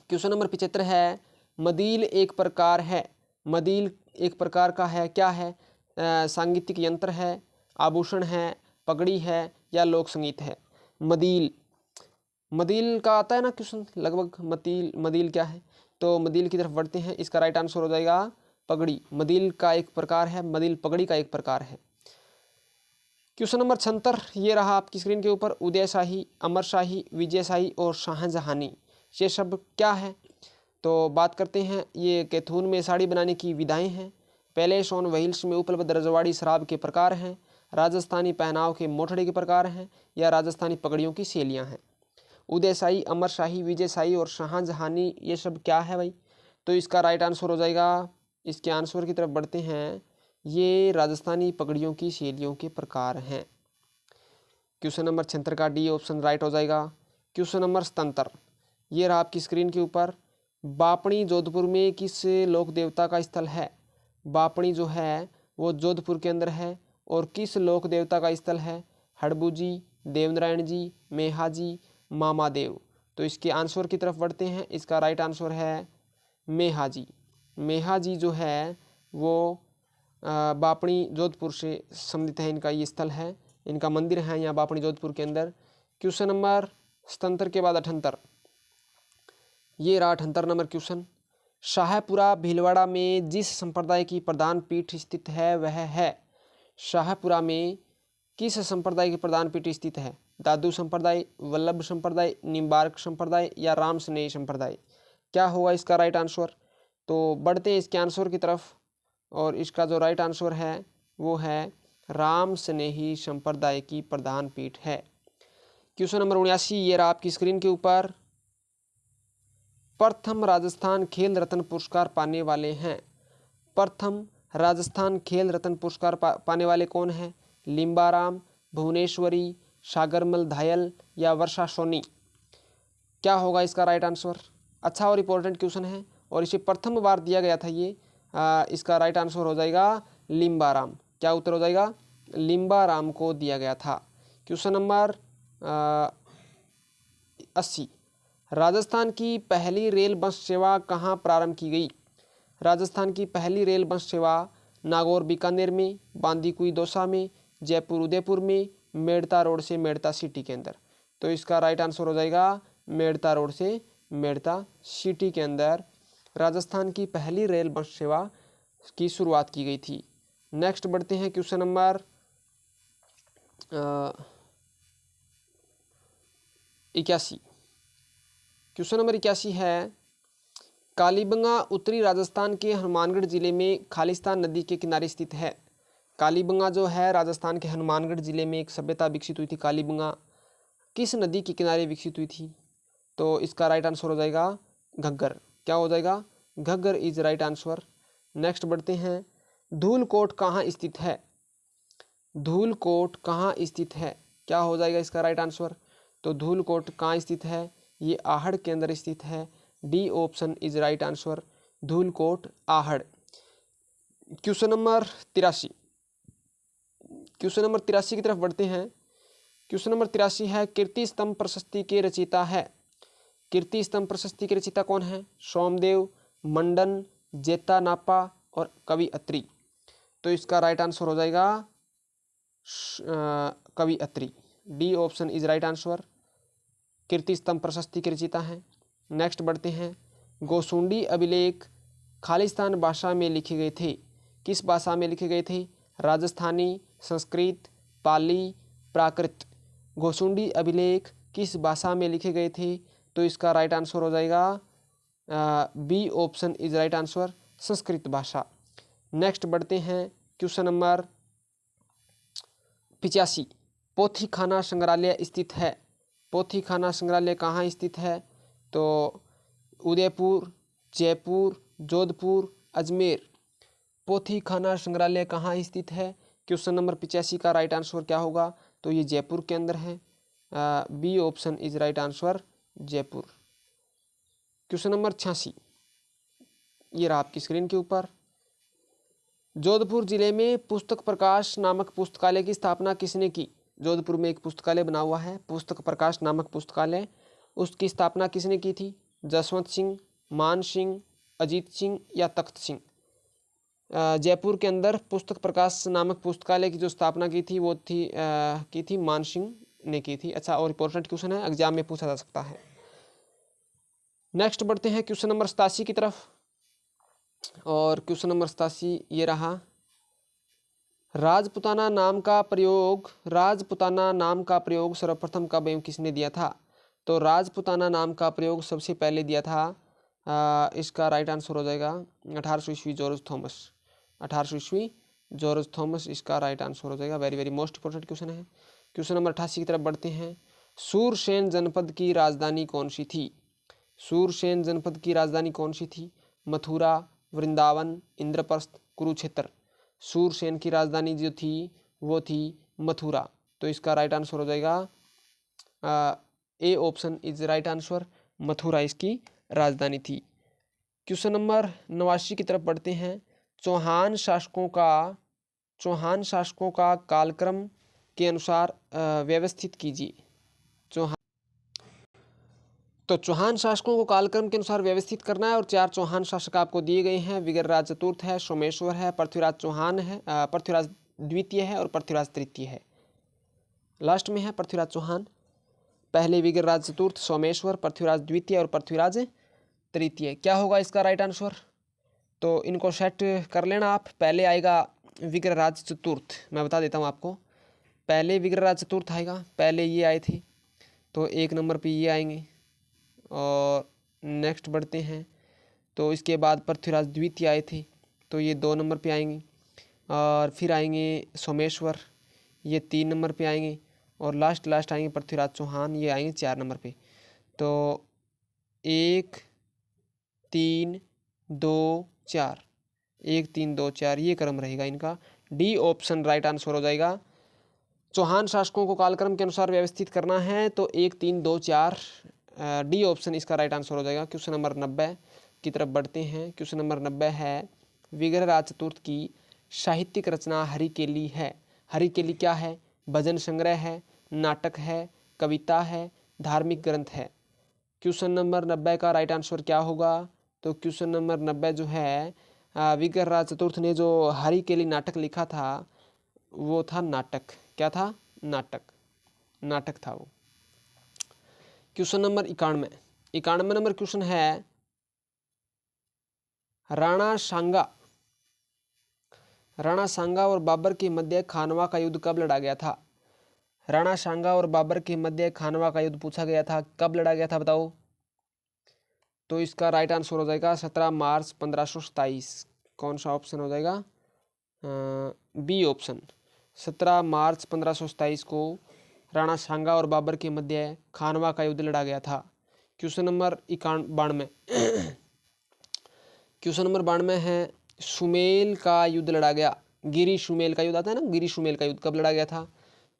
Speaker 1: क्वेश्चन नंबर 75 है, मदील एक प्रकार है। मदील एक प्रकार का है, क्या है? सांगीतिक यंत्र है, आभूषण है, पगड़ी है, या लोक संगीत है? मदील, मदील का आता है ना क्वेश्चन लगभग। मदील क्या है? तो मदील की तरफ बढ़ते हैं, इसका राइट आंसर हो जाएगा पगड़ी। मदील का एक प्रकार है, मदील पगड़ी का एक प्रकार है। क्वेश्चन नंबर 76 ये रहा आपकी स्क्रीन के ऊपर। उदयशाही, अमरशाही, विजयशाही और शाहजहानी, ये सब क्या है? तो बात करते हैं, ये कैथून में साड़ी बनाने की विधाएं हैं। पैलेस ऑन व्हील्स में उपलब्ध रजवाड़ी शराब के प्रकार हैं। राजस्थानी पहनाव के मोटड़े के प्रकार हैं, या राजस्थानी पगड़ियों की शैलियाँ हैं? उदयशाही, अमरशाही, विजयशाही और शाहजहानी, ये सब क्या है भाई? तो इसका राइट आंसर हो जाएगा, इसके आंसर की तरफ बढ़ते हैं, ये राजस्थानी पगड़ियों की शैलियों के प्रकार हैं। क्वेश्चन नंबर 76 का डी ऑप्शन राइट हो जाएगा। क्वेश्चन नंबर 77 ये रहा आपकी स्क्रीन के ऊपर। बापणी जोधपुर में किस लोक देवता का स्थल है? बापणी जो है वो जोधपुर के अंदर है, और किस लोक देवता का स्थल है? हड़बू जी, देवनारायण जी, मेहा जी, मामा देव। तो इसके आंसर की तरफ बढ़ते हैं, इसका राइट आंसर है मेहा जी। मेहा जी जो है वो बापणी जोधपुर से संबंधित है, इनका ये स्थल है, इनका मंदिर है यहाँ बापणी जोधपुर के अंदर। क्वेश्चन नंबर 77 के बाद 78 ये रहा 78 नंबर क्वेश्चन। शाहपुरा भीलवाड़ा में जिस संप्रदाय की प्रधान पीठ स्थित है वह है? शाहपुरा में किस संप्रदाय की प्रधान पीठ स्थित है? दादू संप्रदाय, वल्लभ संप्रदाय, निम्बार्क संप्रदाय, या राम स्नेही संप्रदाय? क्या होगा इसका राइट आंसर? तो बढ़ते हैं इसके आंसर की तरफ, और इसका जो राइट आंसर है वो है राम स्नेही संप्रदाय की प्रधान पीठ है। क्वेश्चन नंबर 79 ये रहा आपकी स्क्रीन के ऊपर। प्रथम राजस्थान खेल रत्न पुरस्कार पाने वाले हैं। प्रथम राजस्थान खेल रत्न पुरस्कार पाने वाले कौन हैं? लिम्बाराम, भुवनेश्वरी, सागरमल धायल, या वर्षा सोनी? क्या होगा इसका राइट आंसर? अच्छा और इम्पोर्टेंट क्वेश्चन है, और इसे प्रथम बार दिया गया था ये। इसका राइट आंसर हो जाएगा लिम्बाराम। क्या उत्तर हो जाएगा? लिम्बाराम को दिया गया था। क्वेश्चन नंबर 80 राजस्थान की पहली रेल बस सेवा कहाँ प्रारंभ की गई? राजस्थान की पहली रेल बस सेवा नागौर बीकानेर में, बांदीकुई दौसा में, जयपुर उदयपुर में, मेड़ता रोड से मेड़ता सिटी के अंदर। तो इसका राइट आंसर हो जाएगा मेड़ता रोड से मेड़ता सिटी के अंदर राजस्थान की पहली रेल बस सेवा की शुरुआत की गई थी। नेक्स्ट बढ़ते हैं क्वेश्चन नंबर 81। क्वेश्चन नंबर 81 है, कालीबंगा उत्तरी राजस्थान के हनुमानगढ़ जिले में खालिस्तान नदी के किनारे स्थित है। कालीबंगा जो है राजस्थान के हनुमानगढ़ जिले में एक सभ्यता विकसित हुई थी। कालीबंगा किस नदी के किनारे विकसित हुई थी? तो इसका राइट आंसर हो जाएगा घग्गर। क्या हो जाएगा? Ghaggar is right answer. Next बढ़ते हैं, धूलकोट कहाँ स्थित है? धूलकोट कहाँ स्थित है? क्या हो जाएगा इसका राइट आंसर? तो धूलकोट कहाँ स्थित है? ये आहड़ के अंदर स्थित है। D option is right answer, Dhulkot Ahar. Question number 83। Question number 83 की तरफ बढ़ते हैं। क्वेश्चन नंबर 83 है, कीर्ति स्तंभ प्रशस्ति के रचयिता है। कीर्ति स्तंभ प्रशस्ति के रचयिता कौन है? सोमदेव, मंडन, जेता नापा और कवि अत्रि। तो इसका राइट आंसर हो जाएगा कवि Atri. D option is right answer, Kirti Stambh Prashasti के रचयिता हैं। नेक्स्ट बढ़ते हैं, गोसुंडी अभिलेख खालिस्तान भाषा में लिखे गए थे। किस भाषा में लिखे गए थे? राजस्थानी, संस्कृत, पाली, प्राकृत। गोसुंडी अभिलेख किस भाषा में लिखे गए थे? तो इसका राइट आंसर हो जाएगा B option is right answer, Sanskrit भाषा। नेक्स्ट बढ़ते हैं क्वेश्चन नंबर 85। पोथी खाना संग्रहालय स्थित है। पोथी खाना संग्रहालय कहाँ स्थित है? तो उदयपुर, जयपुर, जोधपुर, अजमेर। पोथी खाना संग्रहालय कहाँ स्थित है? क्वेश्चन नंबर 85 का राइट आंसर क्या होगा? तो ये जयपुर के अंदर है। B option is right answer, Jaipur. Question number 86 ये रहा आपकी स्क्रीन के ऊपर। जोधपुर जिले में पुस्तक प्रकाश नामक पुस्तकालय की स्थापना किसने की? जोधपुर में एक पुस्तकालय बना हुआ है, पुस्तक प्रकाश नामक पुस्तकालय। उसकी स्थापना किसने की थी? जसवंत सिंह, मान सिंह, अजीत सिंह या तख्त सिंह? जयपुर के अंदर पुस्तक प्रकाश नामक पुस्तकालय की जो स्थापना की थी वो थी मान सिंह ने की थी। अच्छा, और इंपॉर्टेंट क्वेश्चन है, एग्जाम में पूछा जा सकता है। नेक्स्ट बढ़ते हैं क्वेश्चन नंबर 87 की तरफ। और क्वेश्चन नंबर 87 ये रहा, राजपुताना नाम का प्रयोग सर्वप्रथम कब एवं किसने दिया था? तो राजपुताना नाम का प्रयोग सबसे पहले दिया था, इसका राइट आंसर हो जाएगा 1800 ईस्वी जॉर्ज थॉमस। 1800 ईस्वी जॉर्ज थॉमस इसका राइट आंसर हो जाएगा। Very very most important question है। क्वेश्चन नंबर 88 की तरफ बढ़ते हैं। सूरसेन जनपद की राजधानी कौन सी थी? सूरसेन जनपद की राजधानी कौन सी थी? मथुरा, वृंदावन, इंद्रप्रस्थ, कुरुक्षेत्र। सूरसेन की राजधानी जो थी वो थी मथुरा। तो इसका राइट आंसर हो जाएगा A option is right answer, Mathura इसकी राजधानी थी। क्वेश्चन नंबर 89 की तरफ बढ़ते हैं। चौहान शासकों का कालक्रम के अनुसार व्यवस्थित कीजिए। चौहान शासकों को कालक्रम के अनुसार व्यवस्थित करना है और 4 चौहान शासक आपको दिए गए हैं। विग्रहराज चतुर्थ है, सोमेश्वर है, पृथ्वीराज चौहान है, पृथ्वीराज द्वितीय है और पृथ्वीराज तृतीय है। लास्ट में है पृथ्वीराज चौहान। पहले विग्रहराज चतुर्थ, सोमेश्वर, पृथ्वीराज द्वितीय और पृथ्वीराज तृतीय। क्या होगा इसका राइट आंसर? तो इनको सेट कर लेना आप। पहले आएगा विग्रहराज चतुर्थ, मैं बता देता हूँ आपको। पहले विग्रहराज चतुर्थ आएगा, पहले ये आए थे तो 1 नंबर पे ये आएंगे। और नेक्स्ट बढ़ते हैं तो इसके बाद पृथ्वीराज द्वितीय आए थे तो ये 2 नंबर पे आएंगे। और फिर आएंगे सोमेश्वर, ये 3 नंबर पे आएंगे। और लास्ट आएंगे पृथ्वीराज चौहान, ये आएंगे 4 नंबर पे। तो 1 3 2 4, 1 3 2 4 ये क्रम रहेगा इनका। डी ऑप्शन राइट आंसर हो जाएगा। चौहान शासकों को कालक्रम के अनुसार व्यवस्थित करना है तो 1 3 2 4 डी ऑप्शन इसका राइट आंसर हो जाएगा। क्वेश्चन नंबर 90 की तरफ बढ़ते हैं। क्वेश्चन नंबर 90 है, विग्रहराज चतुर्थ की साहित्यिक रचना हरिकेली है। हरिकेली क्या है? भजन संग्रह है, नाटक है, कविता है, धार्मिक ग्रंथ है। क्वेश्चन नंबर 90 का राइट आंसर क्या होगा? तो क्वेश्चन नंबर 90 जो है विग्रहराज चतुर्थ ने जो हरि के लिए नाटक लिखा था वो था नाटक। क्या था? नाटक। नाटक था वो। क्वेश्चन नंबर 91 नंबर क्वेश्चन है राणा सांगा और बाबर के मध्य खानवा का युद्ध कब लड़ा गया था? राणा सांगा और बाबर के मध्य खानवा का युद्ध पूछा गया था, कब लड़ा गया था बताओ? तो इसका राइट आंसर हो जाएगा 17 मार्च 1527। कौन सा ऑप्शन हो जाएगा? B option. 17 मार्च 1527 को राणा सांगा और बाबर के मध्य खानवा का युद्ध लड़ा गया था। क्वेश्चन नंबर 92 क्वेश्चन नंबर 92 है सुमेल का युद्ध लड़ा गया। गिरी सुमेल का युद्ध आता है ना, गिरी सुमेल का युद्ध कब लड़ा गया था?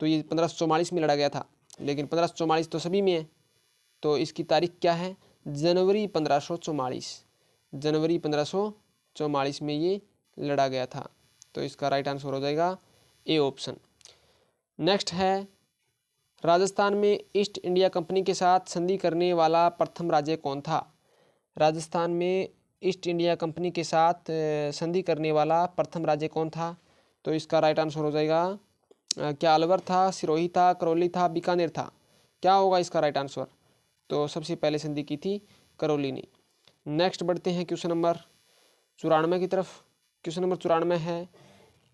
Speaker 1: तो ये 1544 में लड़ा गया था, लेकिन 1544 तो सभी में है, तो इसकी तारीख क्या है? जनवरी 1544। जनवरी 1544 में ये लड़ा गया था, तो इसका राइट आंसर हो जाएगा ए ऑप्शन। नेक्स्ट है राजस्थान में ईस्ट इंडिया कंपनी के साथ संधि करने वाला प्रथम राज्य कौन था? राजस्थान में ईस्ट इंडिया कंपनी के साथ संधि करने वाला प्रथम राज्य कौन था? तो इसका राइट आंसर हो जाएगा क्या अलवर था, सिरोही था, करौली था, बीकानेर था? क्या होगा इसका राइट आंसर? तो सबसे पहले संधि की थी करौली ने। नेक्स्ट बढ़ते हैं क्वेश्चन नंबर 94 की तरफ। क्वेश्चन नंबर 94 है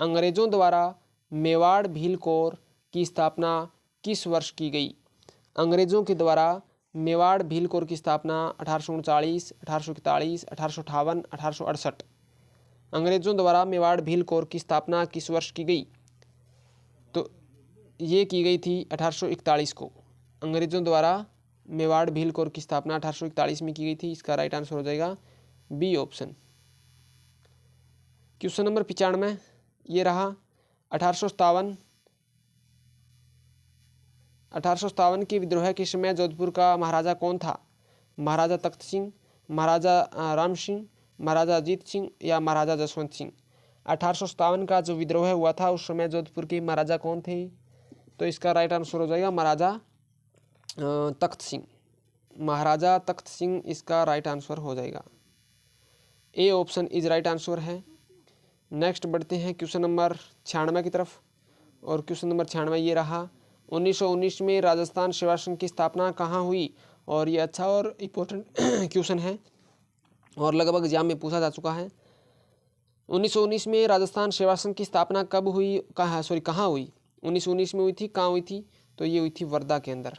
Speaker 1: अंग्रेजों द्वारा मेवाड़ भील कोर की स्थापना किस वर्ष की गई? अंग्रेजों के द्वारा मेवाड़ भील कोर की स्थापना 1839, 1841, 1858, 1868। अंग्रेजों द्वारा मेवाड़ भील कोर की स्थापना किस वर्ष की गई? तो ये की गई थी 1841 को। अंग्रेजों द्वारा मेवाड़ भील कोर की स्थापना 1841 में की गई थी। इसका राइट आंसर हो जाएगा बी ऑप्शन। क्वेश्चन नंबर 95 ये रहा 1857 के विद्रोह के समय जोधपुर का महाराजा कौन था? महाराजा तख्त सिंह, महाराजा राम सिंह, महाराजा अजीत सिंह या महाराजा जसवंत सिंह? 1857 का जो विद्रोह हुआ था उस समय जोधपुर के महाराजा कौन थे? तो इसका राइट आंसर हो जाएगा महाराजा तख्त सिंह। महाराजा तख्त सिंह इसका राइट आंसर हो जाएगा। A option is right answer है। नेक्स्ट बढ़ते हैं क्वेश्चन नंबर 96 की तरफ, और क्वेश्चन नंबर 96 ये रहा 1919 में राजस्थान सेवा संघ की स्थापना कहाँ हुई? और ये अच्छा और इम्पोर्टेंट क्वेश्चन है और लगभग एग्जाम में पूछा जा चुका है। 1919 में राजस्थान सेवा संघ की स्थापना कब हुई? कहाँ हुई? 1919 में हुई थी, कहाँ हुई थी? तो ये हुई थी वर्धा के अंदर।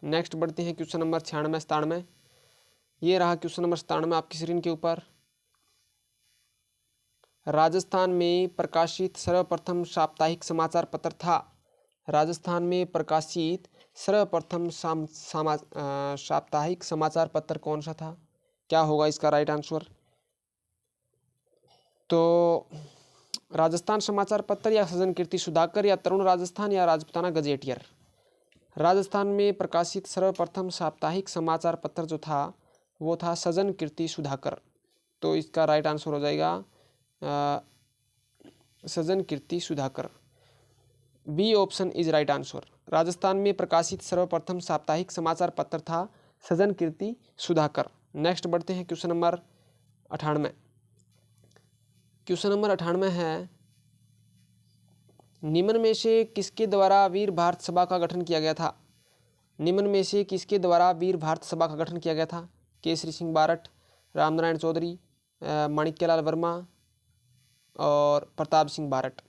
Speaker 1: नेक्स्ट बढ़ते हैं क्वेश्चन नंबर 96 ये रहा क्वेश्चन नंबर 97 आपकी स्क्रीन के ऊपर। राजस्थान में प्रकाशित सर्वप्रथम साप्ताहिक समाचार पत्र था। राजस्थान में प्रकाशित सर्वप्रथम साप्ताहिक समाचार पत्र कौन सा था? क्या होगा इसका राइट आंसर? तो राजस्थान समाचार पत्र या सजन कीर्ति सुधाकर या तरुण राजस्थान या राजपूताना गजेटियर? राजस्थान में प्रकाशित सर्वप्रथम साप्ताहिक समाचार पत्र जो था वो था सजन कीर्ति सुधाकर। तो इसका राइट आंसर हो जाएगा Sajjan Kirti Sudhakar. B option is right answer. Rajasthan में प्रकाशित सर्वप्रथम साप्ताहिक समाचार पत्र था सजन कीर्ति सुधाकर। नेक्स्ट बढ़ते हैं क्वेश्चन नंबर 98। क्वेश्चन नंबर 98 है निम्न में से किसके द्वारा वीर भारत सभा का गठन किया गया था? निम्न में से किसके द्वारा वीर भारत सभा का गठन किया गया था? केसरी सिंह बारट, रामनारायण चौधरी, माणिक्यलाल वर्मा और प्रताप सिंह बारट?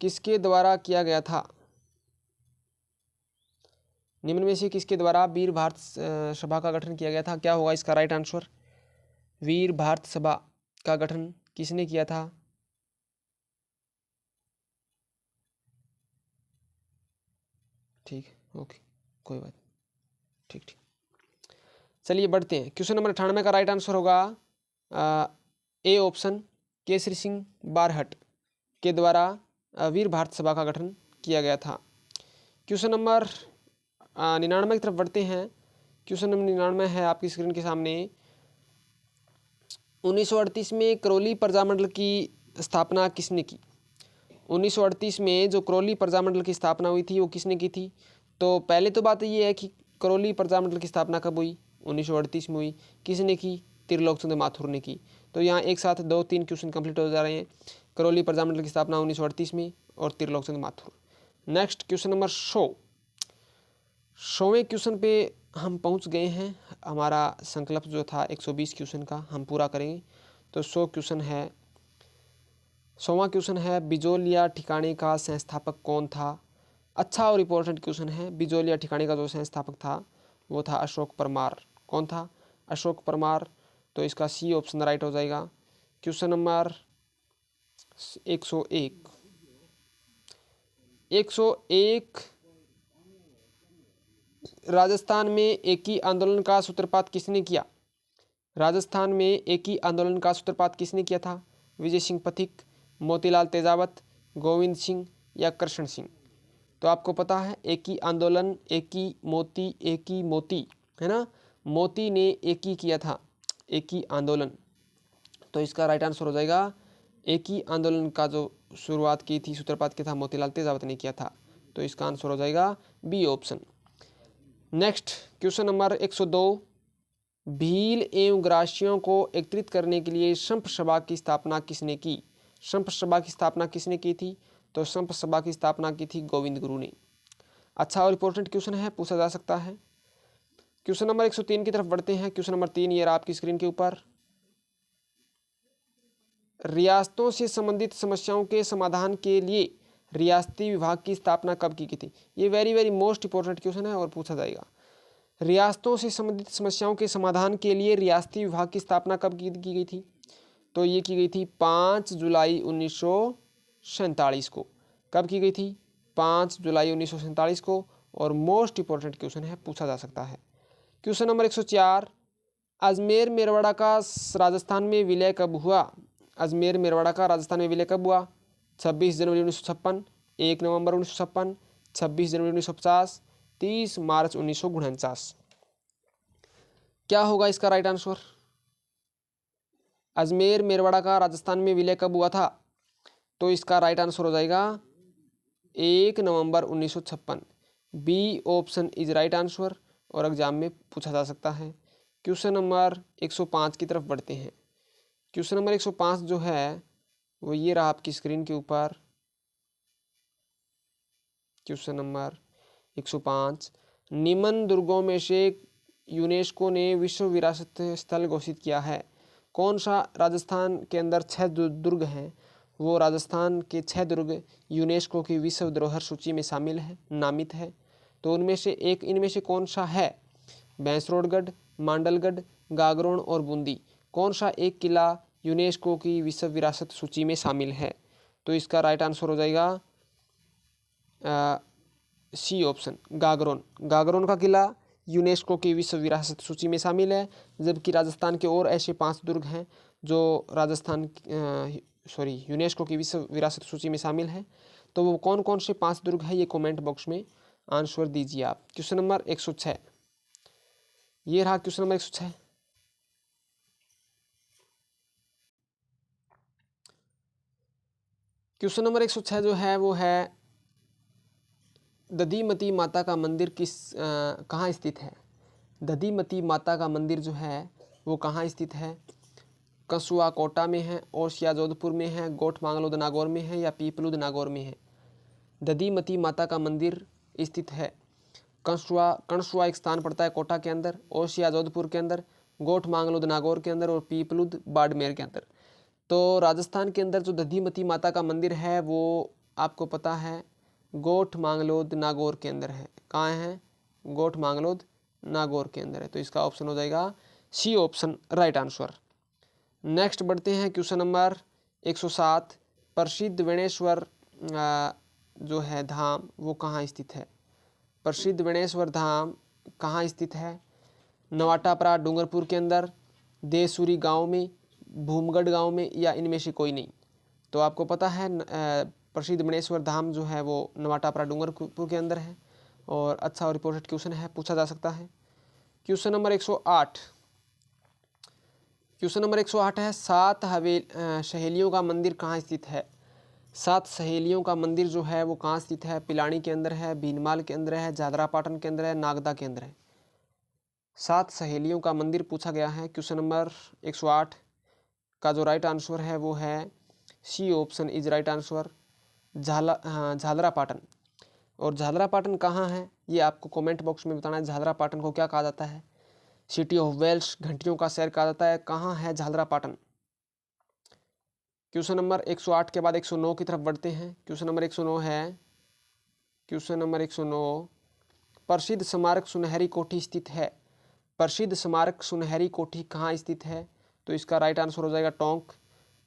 Speaker 1: किसके द्वारा किया गया था? निम्न में से किसके द्वारा वीर भारत सभा का गठन किया गया था? क्या होगा इसका राइट आंसर? वीर भारत सभा का गठन किसने किया था? ठीक, ओके, कोई बात, ठीक। चलिए बढ़ते हैं। क्वेश्चन नंबर 98 का राइट आंसर होगा ए ऑप्शन, केसरी सिंह बारहट के द्वारा वीर भारत सभा का गठन किया गया था। क्वेश्चन नंबर 99 की तरफ बढ़ते हैं। क्वेश्चन नंबर 99 है आपकी स्क्रीन के सामने। 1938 में करौली प्रजामंडल की स्थापना किसने की? 1938 में जो करौली प्रजामंडल की स्थापना हुई थी वो किसने की थी? तो पहले तो बात ये है कि करौली प्रजामंडल की स्थापना कब हुई? 1938 में हुई। किसने की? त्रिलोक चंद्र माथुर ने की। तो यहाँ एक साथ 2-3 क्वेश्चन कंप्लीट हो जा रहे हैं। करौली प्रजामंडल की स्थापना 1938 में और Trilok Chandra Mathur. Next question number 100वें क्वेश्चन पे हम पहुंच गए हैं। हमारा संकल्प जो था 120 क्वेश्चन का हम पूरा करेंगे। तो 100 क्वेश्चन है। 100वां क्वेश्चन है बिजोलिया ठिकाने का संस्थापक कौन था? अच्छा और इम्पोर्टेंट क्वेश्चन है। बिजोलिया ठिकाने का जो संस्थापक था वो था अशोक परमार। कौन था? अशोक परमार। तो इसका सी ऑप्शन राइट हो जाएगा। Question number 101। 101 राजस्थान में एकी आंदोलन का सूत्रपात किसने किया? राजस्थान में एकी आंदोलन का सूत्रपात किसने किया था? विजय सिंह पथिक, मोतीलाल तेजावत, गोविंद सिंह या कृष्ण सिंह? तो आपको पता है एकी आंदोलन, एकी मोती है ना, मोती ने एकी किया था, एकी आंदोलन। तो इसका राइट आंसर हो जाएगा एकी आंदोलन का जो शुरुआत की थी, सूत्रपात किया था, मोतीलाल तेजावत ने किया था। तो इसका आंसर हो जाएगा B option. Next question number 102। Bhil एवं ग्रासियों को एकत्रित करने के लिए संप सभा की स्थापना किसने की? संप सभा की स्थापना किसने की थी? तो संप सभा की स्थापना की थी गोविंद गुरु ने। अच्छा और इम्पोर्टेंट क्वेश्चन है, पूछा जा सकता है। क्वेश्चन नंबर 103 की तरफ बढ़ते हैं। क्वेश्चन नंबर 3 ये रहा आपकी स्क्रीन के ऊपर। रियासतों से संबंधित समस्याओं के समाधान के लिए रियासती विभाग की स्थापना कब की गई थी? ये वेरी मोस्ट इंपॉर्टेंट क्वेश्चन है और पूछा जाएगा। रियासतों से संबंधित समस्याओं के समाधान के लिए रियासती विभाग की स्थापना कब की गई थी? तो ये की गई थी 5 जुलाई 1947 को। कब की गई थी? 5 जुलाई 1947 को। और मोस्ट इंपॉर्टेंट क्वेश्चन है, पूछा जा सकता है। Question number 104। अजमेर मेरवाड़ा का राजस्थान में विलय कब हुआ? अजमेर मेरवाड़ा का राजस्थान में विलय कब हुआ? 26 जनवरी 1956, 1 नवंबर 1956, 26 जनवरी 1950, 30 मार्च 1949। क्या होगा इसका राइट आंसर? अजमेर मेरवाड़ा का राजस्थान में विलय कब हुआ था? तो इसका राइट आंसर हो जाएगा 1 नवंबर 1956। B option is right answer और एग्जाम में पूछा जा सकता है। क्वेश्चन नंबर 105 की तरफ बढ़ते हैं। क्वेश्चन नंबर 105 जो है वो ये रहा आपकी स्क्रीन के ऊपर। Question number 105। निम्न दुर्गों में से यूनेस्को ने विश्व विरासत स्थल घोषित किया है। कौन सा राजस्थान के अंदर 6 दुर्ग हैं, वो राजस्थान के 6 दुर्ग यूनेस्को की विश्व धरोहर सूची में शामिल है, नामित है। तो उनमें से एक, इनमें से कौन सा है? भैंसरोडगढ़, मांडलगढ़, गागरोन और बूंदी। कौन सा एक किला यूनेस्को की विश्व विरासत सूची में शामिल है? तो इसका राइट आंसर हो जाएगा सी ऑप्शन, गागरोन। गागरोन का किला यूनेस्को की विश्व विरासत सूची में शामिल है। जबकि राजस्थान के और ऐसे 5 दुर्ग हैं जो यूनेस्को की विश्व विरासत सूची में शामिल है। तो वो कौन कौन से 5 दुर्ग हैं, ये कमेंट बॉक्स में आंसर दीजिए आप। क्वेश्चन नंबर 106 ये रहा। Question number 106। क्वेश्चन नंबर 106 जो है वो है दधिमती माता का मंदिर कहाँ स्थित है? दधिमती माता का मंदिर जो है वो कहाँ स्थित है? कसुआ कोटा में है, ओसिया जोधपुर में है, गोठ मांगलोद नागौर में है या पीपलुद नागौर में है? दधिमती माता का मंदिर स्थित है कणसुआ एक स्थान पड़ता है कोटा के अंदर, ओसिया जोधपुर के अंदर, गोठ मांगलोद नागौर के अंदर और पीपलुद बाड़मेर के अंदर। तो राजस्थान के अंदर जो दधिमती माता का मंदिर है वो आपको पता है गोठ मांगलोद नागौर के अंदर है। कहाँ है? गोठ मांगलोद नागौर के अंदर है। तो इसका ऑप्शन हो जाएगा C option right answer. Next बढ़ते हैं क्वेश्चन नंबर 107। प्रसिद्ध वेणेश्वर जो है धाम वो कहाँ स्थित है? प्रसिद्ध वेणेश्वर धाम कहाँ स्थित है? नवाटापरा डूंगरपुर के अंदर, देसूरी गांव में, भूमगढ़ गांव में या इनमें से कोई नहीं? तो आपको पता है प्रसिद्ध वेणेश्वर धाम जो है वो नवाटापरा डूंगरपुर के अंदर है। और अच्छा और इम्पोर्टेंट क्वेश्चन है, पूछा जा सकता है। Question number 108। क्वेश्चन नंबर 108 है 7 सहेलियों का मंदिर कहाँ स्थित है? 7 सहेलियों का मंदिर जो है वो कहाँ स्थित है? पिलानी के अंदर है, भीनमाल के अंदर है, जादरा पाटन के अंदर है, नागदा के अंदर है? 7 सहेलियों का मंदिर पूछा गया है। क्वेश्चन नंबर 108 का जो राइट आंसर है वो है C option is right answer, Jhalrapatan. और झालरापाटन कहाँ है ये आपको कमेंट बॉक्स में बताना है। झालरापाटन को क्या कहा जाता है? सिटी ऑफ वेल्स, घंटियों का शहर कहा जाता है। कहाँ है झालरापाटन? क्वेश्चन नंबर 108 के बाद 109 की तरफ बढ़ते हैं। क्वेश्चन नंबर 109 है, क्वेश्चन नंबर 109, प्रसिद्ध स्मारक सुनहरी कोठी स्थित है। प्रसिद्ध स्मारक सुनहरी कोठी कहाँ स्थित है? तो इसका राइट आंसर हो जाएगा टोंक।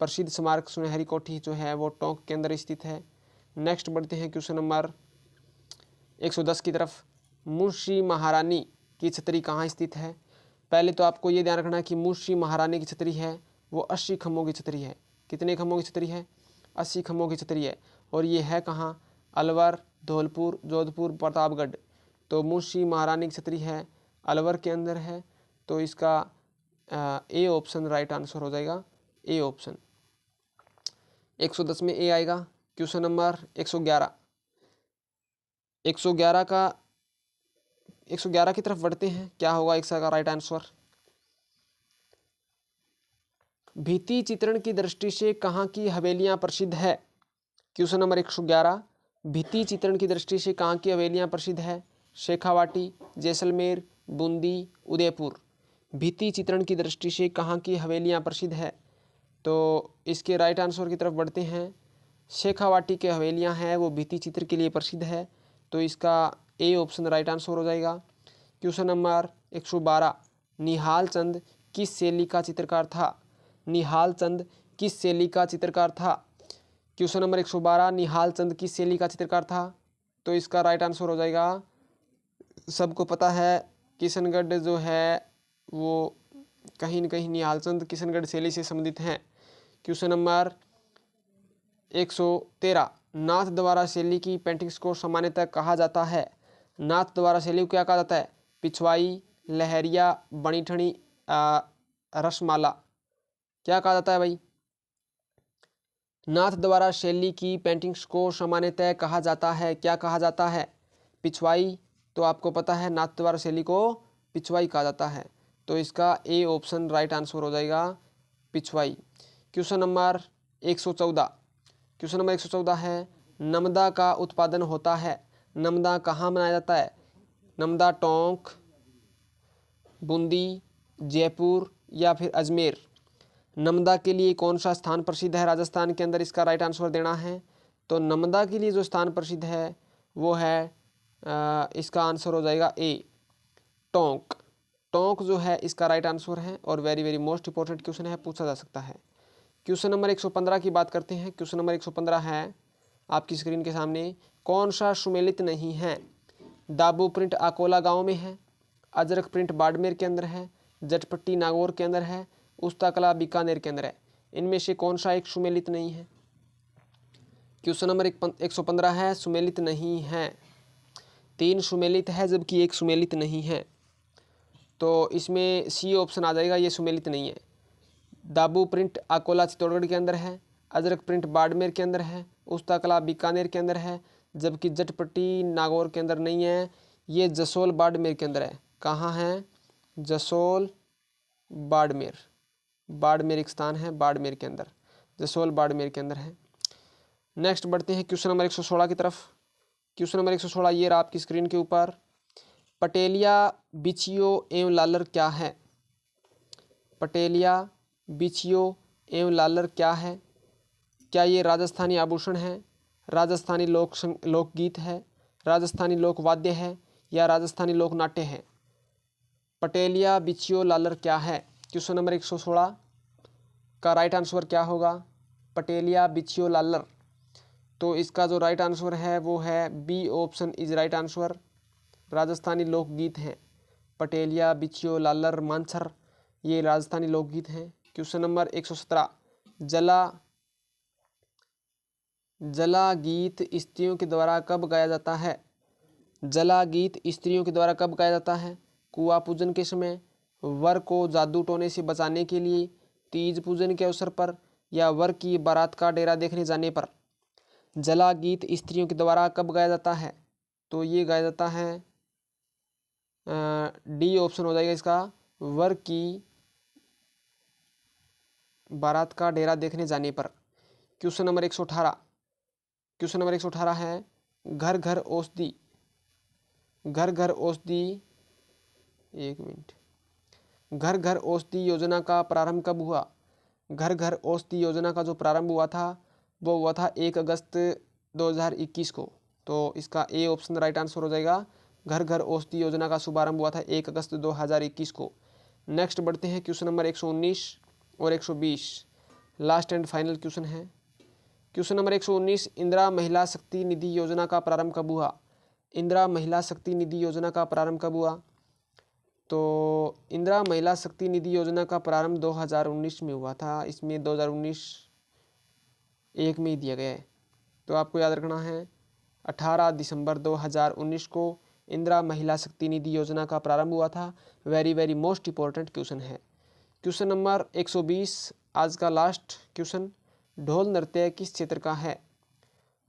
Speaker 1: प्रसिद्ध स्मारक सुनहरी कोठी जो है वो टोंक के अंदर स्थित है। नेक्स्ट बढ़ते हैं क्वेश्चन नंबर 110 की तरफ। मुंशी महारानी की छतरी कहाँ स्थित है? पहले तो आपको ये ध्यान रखना कि मुंशी महारानी की छतरी है वो 80 खम्भों की छतरी है। कितने खम्भों की छतरी है? 80 खम्भों की छतरी है। और ये है कहाँ? अलवर, धौलपुर, जोधपुर, प्रतापगढ़। तो मुंशी महारानी की छतरी है अलवर के अंदर है। तो इसका ए ऑप्शन राइट आंसर हो जाएगा, ए ऑप्शन। 110 में ए आएगा। क्वेश्चन नंबर 111, 111 की तरफ बढ़ते हैं। क्या होगा इसका राइट आंसर? भित्ति चित्रण की दृष्टि से कहाँ की हवेलियाँ प्रसिद्ध है? क्वेश्चन नंबर 111, भित्ति चित्रण की दृष्टि से कहाँ की हवेलियाँ प्रसिद्ध है? शेखावाटी, जैसलमेर, बूंदी, उदयपुर। भित्ति चित्रण की दृष्टि से कहाँ की हवेलियाँ प्रसिद्ध है? तो इसके राइट आंसर की तरफ बढ़ते हैं। शेखावाटी के हवेलियाँ हैं वो भित्ति चित्र के लिए प्रसिद्ध है। तो इसका ए ऑप्शन राइट आंसर हो जाएगा। क्वेश्चन नंबर 112, निहाल चंद किस शैली का चित्रकार था? निहाल चंद किस शैली का चित्रकार था? क्वेश्चन नंबर 112, निहाल चंद किस शैली का चित्रकार था? तो इसका राइट आंसर हो जाएगा, सबको पता है किशनगढ़ जो है वो कहीं न कहीं निहाल चंद किशनगढ़ शैली से संबंधित हैं। क्वेश्चन नंबर 113, नाथ द्वारा शैली की पेंटिंग्स को सामान्यतः कहा जाता है। नाथ द्वारा शैली को क्या कहा जाता है? पिछवाई, लहरिया, बणीठनी, रसमाला। क्या कहा जाता है भाई? नाथ द्वारा शैली की पेंटिंग्स को सामान्यतः कहा जाता है। क्या कहा जाता है? पिछवाई। तो आपको पता है नाथ द्वारा शैली को पिछवाई कहा जाता है। तो इसका ए ऑप्शन राइट आंसर हो जाएगा, Pichhwai. Question number 114, question number 114 है, नमदा का उत्पादन होता है। नमदा कहाँ बनाया जाता है? नमदा टोंक, बूंदी, जयपुर या फिर अजमेर। नमदा के लिए कौन सा स्थान प्रसिद्ध है राजस्थान के अंदर? इसका राइट आंसर देना है। तो नमदा के लिए जो स्थान प्रसिद्ध है वो है इसका आंसर हो जाएगा ए, टोंक। टोंक जो है इसका राइट आंसर है और very very most important question है, पूछा जा सकता है। क्वेश्चन नंबर 115 की बात करते हैं। क्वेश्चन नंबर 115 है आपकी स्क्रीन के सामने, कौन सा सुमेलित नहीं है? दाबू प्रिंट अकोला गांव में है, अजरक प्रिंट बाड़मेर के अंदर है, जटपट्टी नागौर के अंदर है, उस्ता कला बीकानेर के अंदर है। इनमें से कौन सा एक सुमेलित नहीं है? क्वेश्चन नंबर 115 है, सुमेलित नहीं है। 3 सुमेलित है जबकि 1 सुमेलित नहीं है। तो इसमें सी ऑप्शन आ जाएगा, ये सुमेलित नहीं है। दाबू प्रिंट अकोला चित्तौड़गढ़ के अंदर है, अजरक प्रिंट बाड़मेर के अंदर है, उस्ता कला बीकानेर के अंदर है, जबकि जटपट्टी नागौर के अंदर नहीं है। ये जसोल बाड़मेर के अंदर है। कहाँ है? जसोल बाड़मेर। बाड़मेर एक स्थान है बाड़मेर के अंदर, जसोल बाड़मेर के अंदर है। नेक्स्ट बढ़ते हैं क्वेश्चन नंबर 116 की तरफ। क्वेश्चन नंबर 116 ये रहा आपकी स्क्रीन के ऊपर, पटेलिया, बिछियो एवं लालर क्या है? पटेलिया, बिछियो एवं लालर क्या है? क्या ये राजस्थानी आभूषण है, राजस्थानी लोकगीत है, राजस्थानी लोकवाद्य है या राजस्थानी लोक नाट्य है? पटेलिया, बिछियो, लालर क्या है? क्वेश्चन नंबर 116 का राइट आंसर क्या होगा? पटेलिया, बिछियो, लालर। तो इसका जो राइट आंसर है वो है B option is right answer, Rajasthani लोकगीत हैं। पटेलिया, बिछियो, लालर, मानसर ये राजस्थानी लोकगीत हैं। क्वेश्चन नंबर 117, जला गीत स्त्रियों के द्वारा कब गाया जाता है? जला गीत स्त्रियों के द्वारा कब गाया जाता है? कुआं पूजन के समय, वर को जादू टोने से बचाने के लिए, तीज पूजन के अवसर पर या वर की बारात का डेरा देखने जाने पर। जला गीत स्त्रियों के द्वारा कब गाया जाता है? तो ये गाया जाता है डी ऑप्शन हो जाएगा इसका, वर की बारात का डेरा देखने जाने पर। क्वेश्चन नंबर 118, क्वेश्चन नंबर 118 है, घर घर औषधि, घर घर औषधि, एक मिनट, घर घर औषधि योजना का प्रारंभ कब हुआ? घर घर औषधि योजना का जो प्रारंभ हुआ था वो हुआ था 1 अगस्त 2021 को। तो इसका ए ऑप्शन राइट आंसर हो जाएगा। घर घर औषधि योजना का शुभारंभ हुआ था 1 अगस्त 2021 को। नेक्स्ट बढ़ते हैं, क्वेश्चन नंबर 119 और 120, लास्ट एंड फाइनल क्वेश्चन है। क्वेश्चन नंबर 119, इंदिरा महिला शक्ति निधि योजना का प्रारंभ कब हुआ? इंदिरा महिला शक्ति निधि योजना का प्रारंभ कब हुआ? तो इंदिरा महिला शक्ति निधि योजना का प्रारंभ 2019 में हुआ था। इसमें 2019 एक में ही दिया गया है, तो आपको याद रखना है 18 दिसंबर 2019 को इंदिरा महिला शक्ति निधि योजना का प्रारंभ हुआ था। Very very most important question है। क्वेश्चन नंबर 120, आज का लास्ट क्वेश्चन, ढोल नृत्य किस क्षेत्र का है?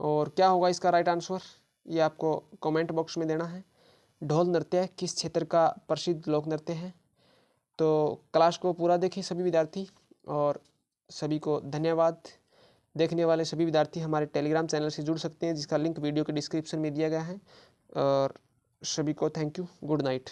Speaker 1: और क्या होगा इसका राइट आंसर, ये आपको कमेंट बॉक्स में देना है। ढोल नृत्य किस क्षेत्र का प्रसिद्ध लोक नृत्य है? तो क्लास को पूरा देखें सभी विद्यार्थी, और सभी को धन्यवाद। देखने वाले सभी विद्यार्थी हमारे टेलीग्राम चैनल से जुड़ सकते हैं, जिसका लिंक वीडियो के डिस्क्रिप्शन में दिया गया है। और सभी को थैंक यू, गुड नाइट।